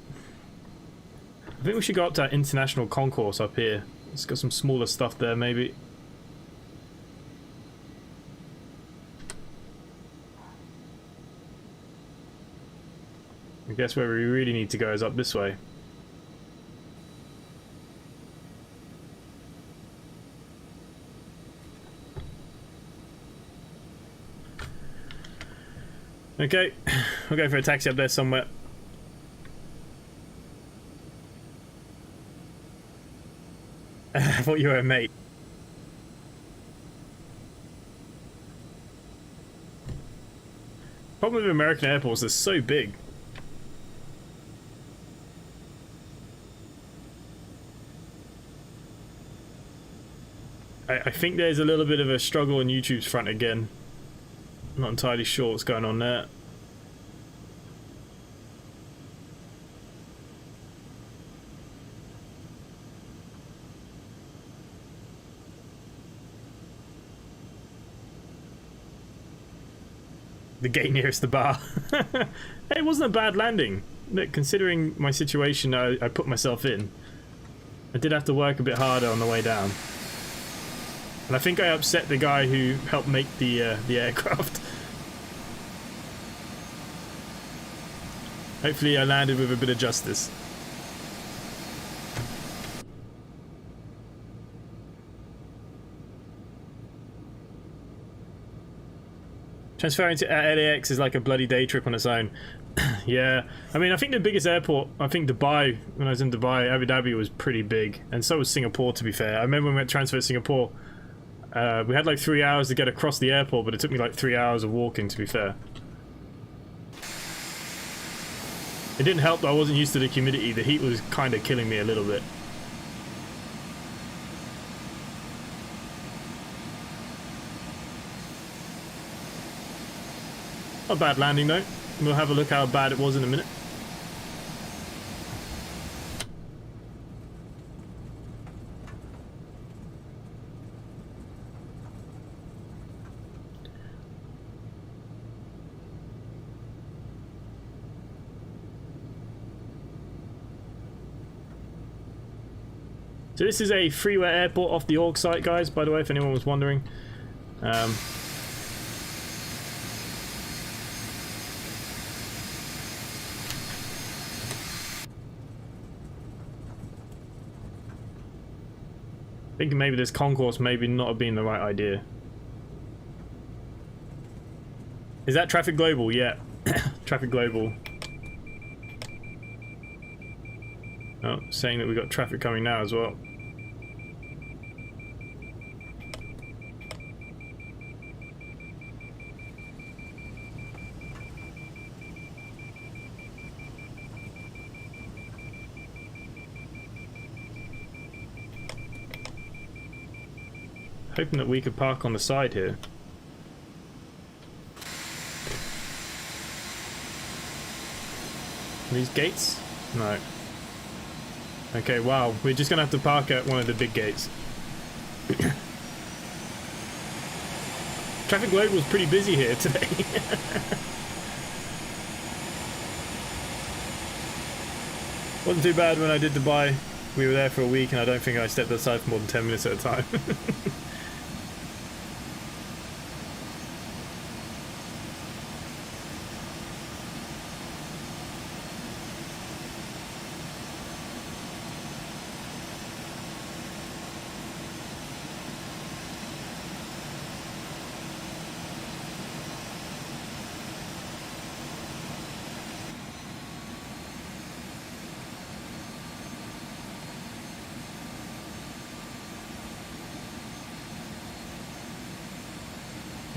I think we should go up to our international concourse up here. It's got some smaller stuff there, maybe. I guess where we really need to go is up this way. Okay, we'll go for a taxi up there somewhere. I thought you were a mate. Problem with American airports, they're so big. I think there's a little bit of a struggle on YouTube's front again. I'm not entirely sure what's going on there. The gate nearest the bar. It wasn't a bad landing. Look, considering my situation I put myself in, I did have to work a bit harder on the way down. And I think I upset the guy who helped make the aircraft. Hopefully I landed with a bit of justice. Transferring to LAX is like a bloody day trip on its own. Yeah, I mean, I think the biggest airport, I think Dubai, when I was in Dubai, Abu Dhabi was pretty big. And so was Singapore, to be fair. I remember when we went to transfer to Singapore, we had like 3 hours to get across the airport, but it took me like 3 hours of walking, to be fair. It didn't help that I wasn't used to the humidity. The heat was kind of killing me a little bit. Not a bad landing though. We'll have a look how bad it was in a minute. So this is a freeware airport off the Org site, guys, by the way, if anyone was wondering. Thinking maybe this concourse maybe not have been the right idea. Is that Traffic Global? Yeah. Traffic Global. Oh, saying that we've got traffic coming now as well. Hoping that we could park on the side here. These gates? No. Okay, wow. We're just gonna have to park at one of the big gates. Traffic Global was pretty busy here today. Wasn't too bad when I did Dubai. We were there for a week and I don't think I stepped outside for more than 10 minutes at a time.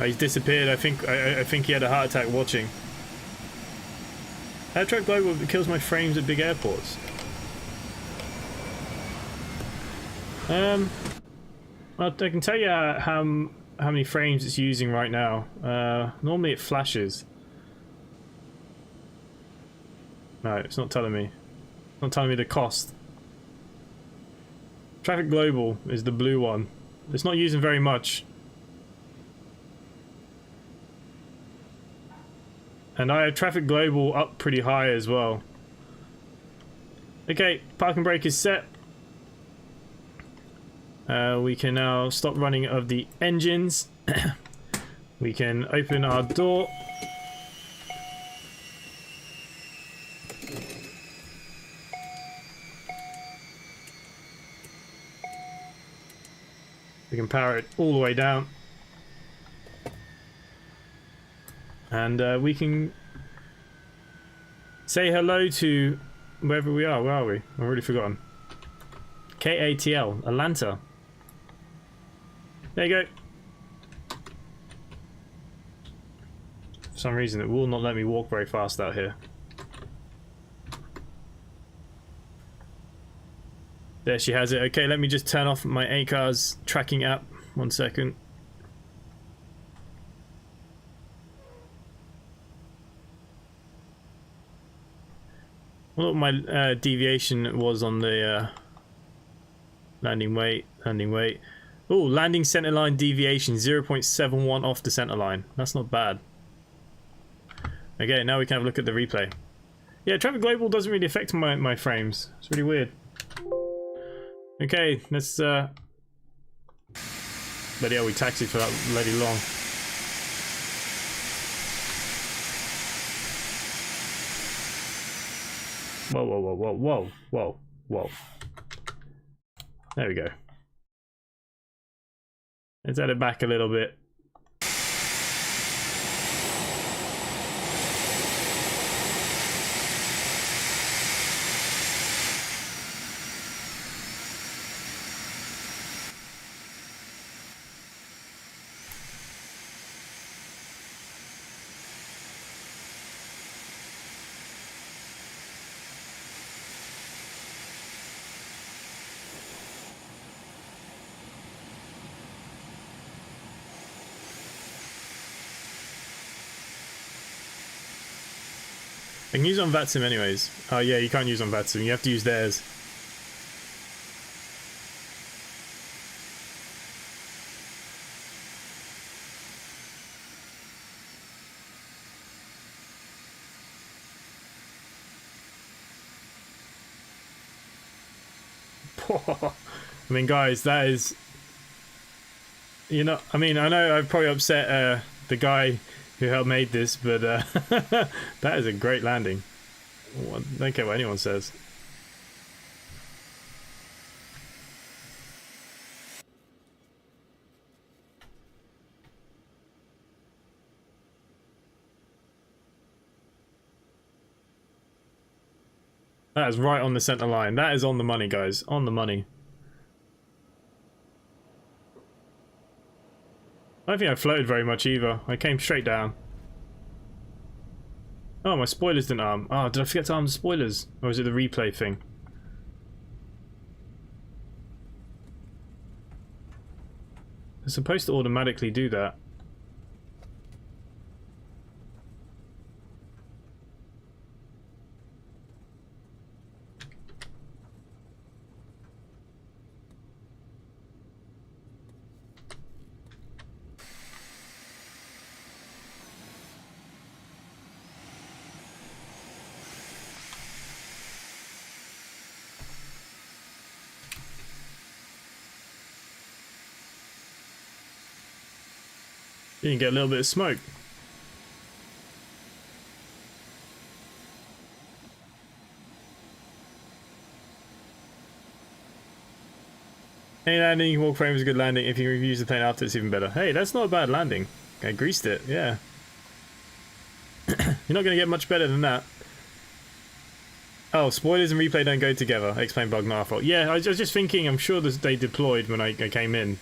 He's disappeared. I think he had a heart attack watching. Air Traffic Global kills my frames at big airports. Well, I can tell you how many frames it's using right now. Normally it flashes. No, it's not telling me. It's not telling me the cost. Traffic Global is the blue one. It's not using very much. And I have Traffic Global up pretty high as well. Okay, parking brake is set. We can now stop running of the engines. We can open our door. We can power it all the way down. And we can say hello to wherever we are. Where are we? I've already forgotten. KATL Alanta. There you go. For some reason it will not let me walk very fast out here. There she has it. Okay, let me just turn off my ACARS tracking app. 1 second. What my deviation was on the landing weight. Oh, landing center line deviation 0.71 off the center line. That's not bad. Okay, now we can have a look at the replay. Yeah, traffic global doesn't really affect my frames. It's really weird. Okay, let's but yeah, we taxied for that bloody long. Whoa. There we go. Let's add it back a little bit. I can use on VATSIM anyways. Oh yeah, you can't use on VATSIM, you have to use theirs. I mean guys, that is... You know, I mean, I know I've probably upset the guy who helped made this, but that is a great landing. I don't care what anyone says. That is right on the center line. That is on the money, guys. On the money. I don't think I floated very much either. I came straight down. Oh, my spoilers didn't arm. Oh, did I forget to arm the spoilers? Or was it the replay thing? They're supposed to automatically do that. You can get a little bit of smoke. Any landing, you can walk frame is a good landing. If you use the plane after, it's even better. Hey, that's not a bad landing. I greased it, yeah. You're not going to get much better than that. Oh, spoilers and replay don't go together. Explain bug, not our fault. Yeah, I was just thinking, I'm sure they deployed when I came in.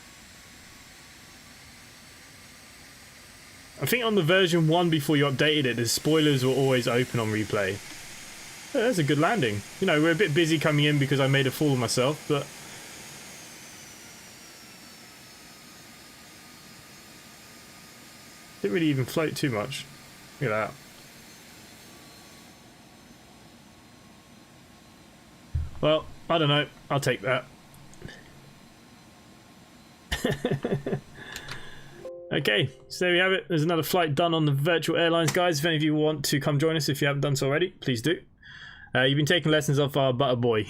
I think on the version 1 before you updated it, the spoilers were always open on replay. Yeah, that's a good landing. You know, we're a bit busy coming in because I made a fool of myself, but... Didn't really even float too much. Look at that. Well, I don't know. I'll take that. Okay, so there we have it. There's another flight done on the virtual airlines, guys. If any of you want to come join us, if you haven't done so already, please do. You've been taking lessons off our butter boy.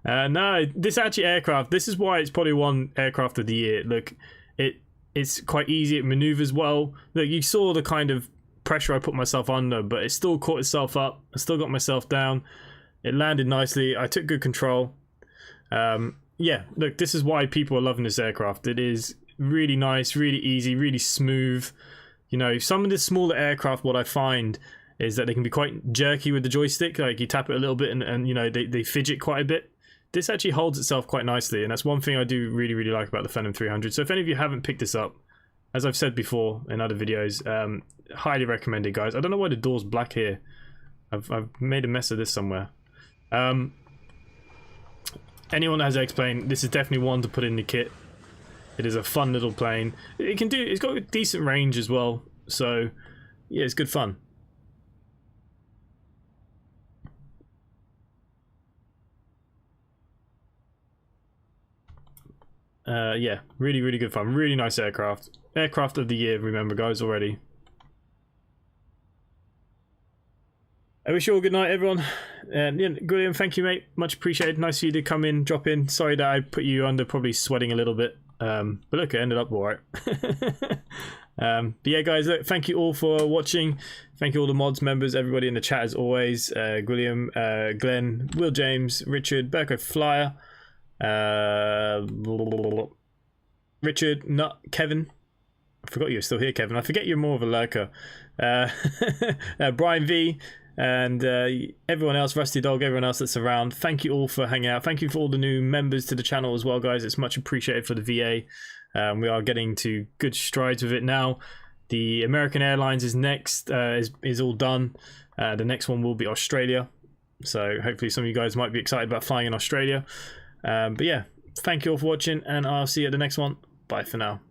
No, this actually aircraft, this is why it's probably won aircraft of the year. Look, it's quite easy, it maneuvers well. Look, you saw the kind of pressure I put myself under, but it still caught itself up. I still got myself down. It landed nicely. I took good control. Yeah, look, this is why people are loving this aircraft. It is really nice, really easy, really smooth. You know, some of the smaller aircraft, what I find is that they can be quite jerky with the joystick. Like you tap it a little bit and you know, they fidget quite a bit. This actually holds itself quite nicely, and that's one thing I do really, really like about the Phenom 300. So if any of you haven't picked this up, as I've said before in other videos, highly recommended, guys. I don't know why the door's black here. I've made a mess of this somewhere. Anyone that has X-Plane, this is definitely one to put in the kit. It is a fun little plane. It's got a decent range as well, so yeah, it's good fun. Yeah, really, really good fun. Really nice aircraft. Aircraft of the year, remember, guys, already. I wish you all good night, everyone. And yeah, William, thank you, mate. Much appreciated. Nice of you to come in, drop in. Sorry that I put you under, probably sweating a little bit. But look, it ended up all right. But yeah, guys, look, thank you all for watching. Thank you all the mods members, everybody in the chat as always. William, Glenn, Will James, Richard, Berko Flyer, Richard, Nut, Kevin. I forgot you were still here, Kevin. I forget you're more of a lurker. Brian V, and everyone else, Rusty Dog, everyone else that's around. Thank you all for hanging out. Thank you for all the new members to the channel as well, guys. It's much appreciated for the VA. We are getting to good strides with it now. The American Airlines is next, is all done. The next one will be Australia. So hopefully some of you guys might be excited about flying in Australia. But yeah, thank you all for watching, and I'll see you at the next one. Bye for now.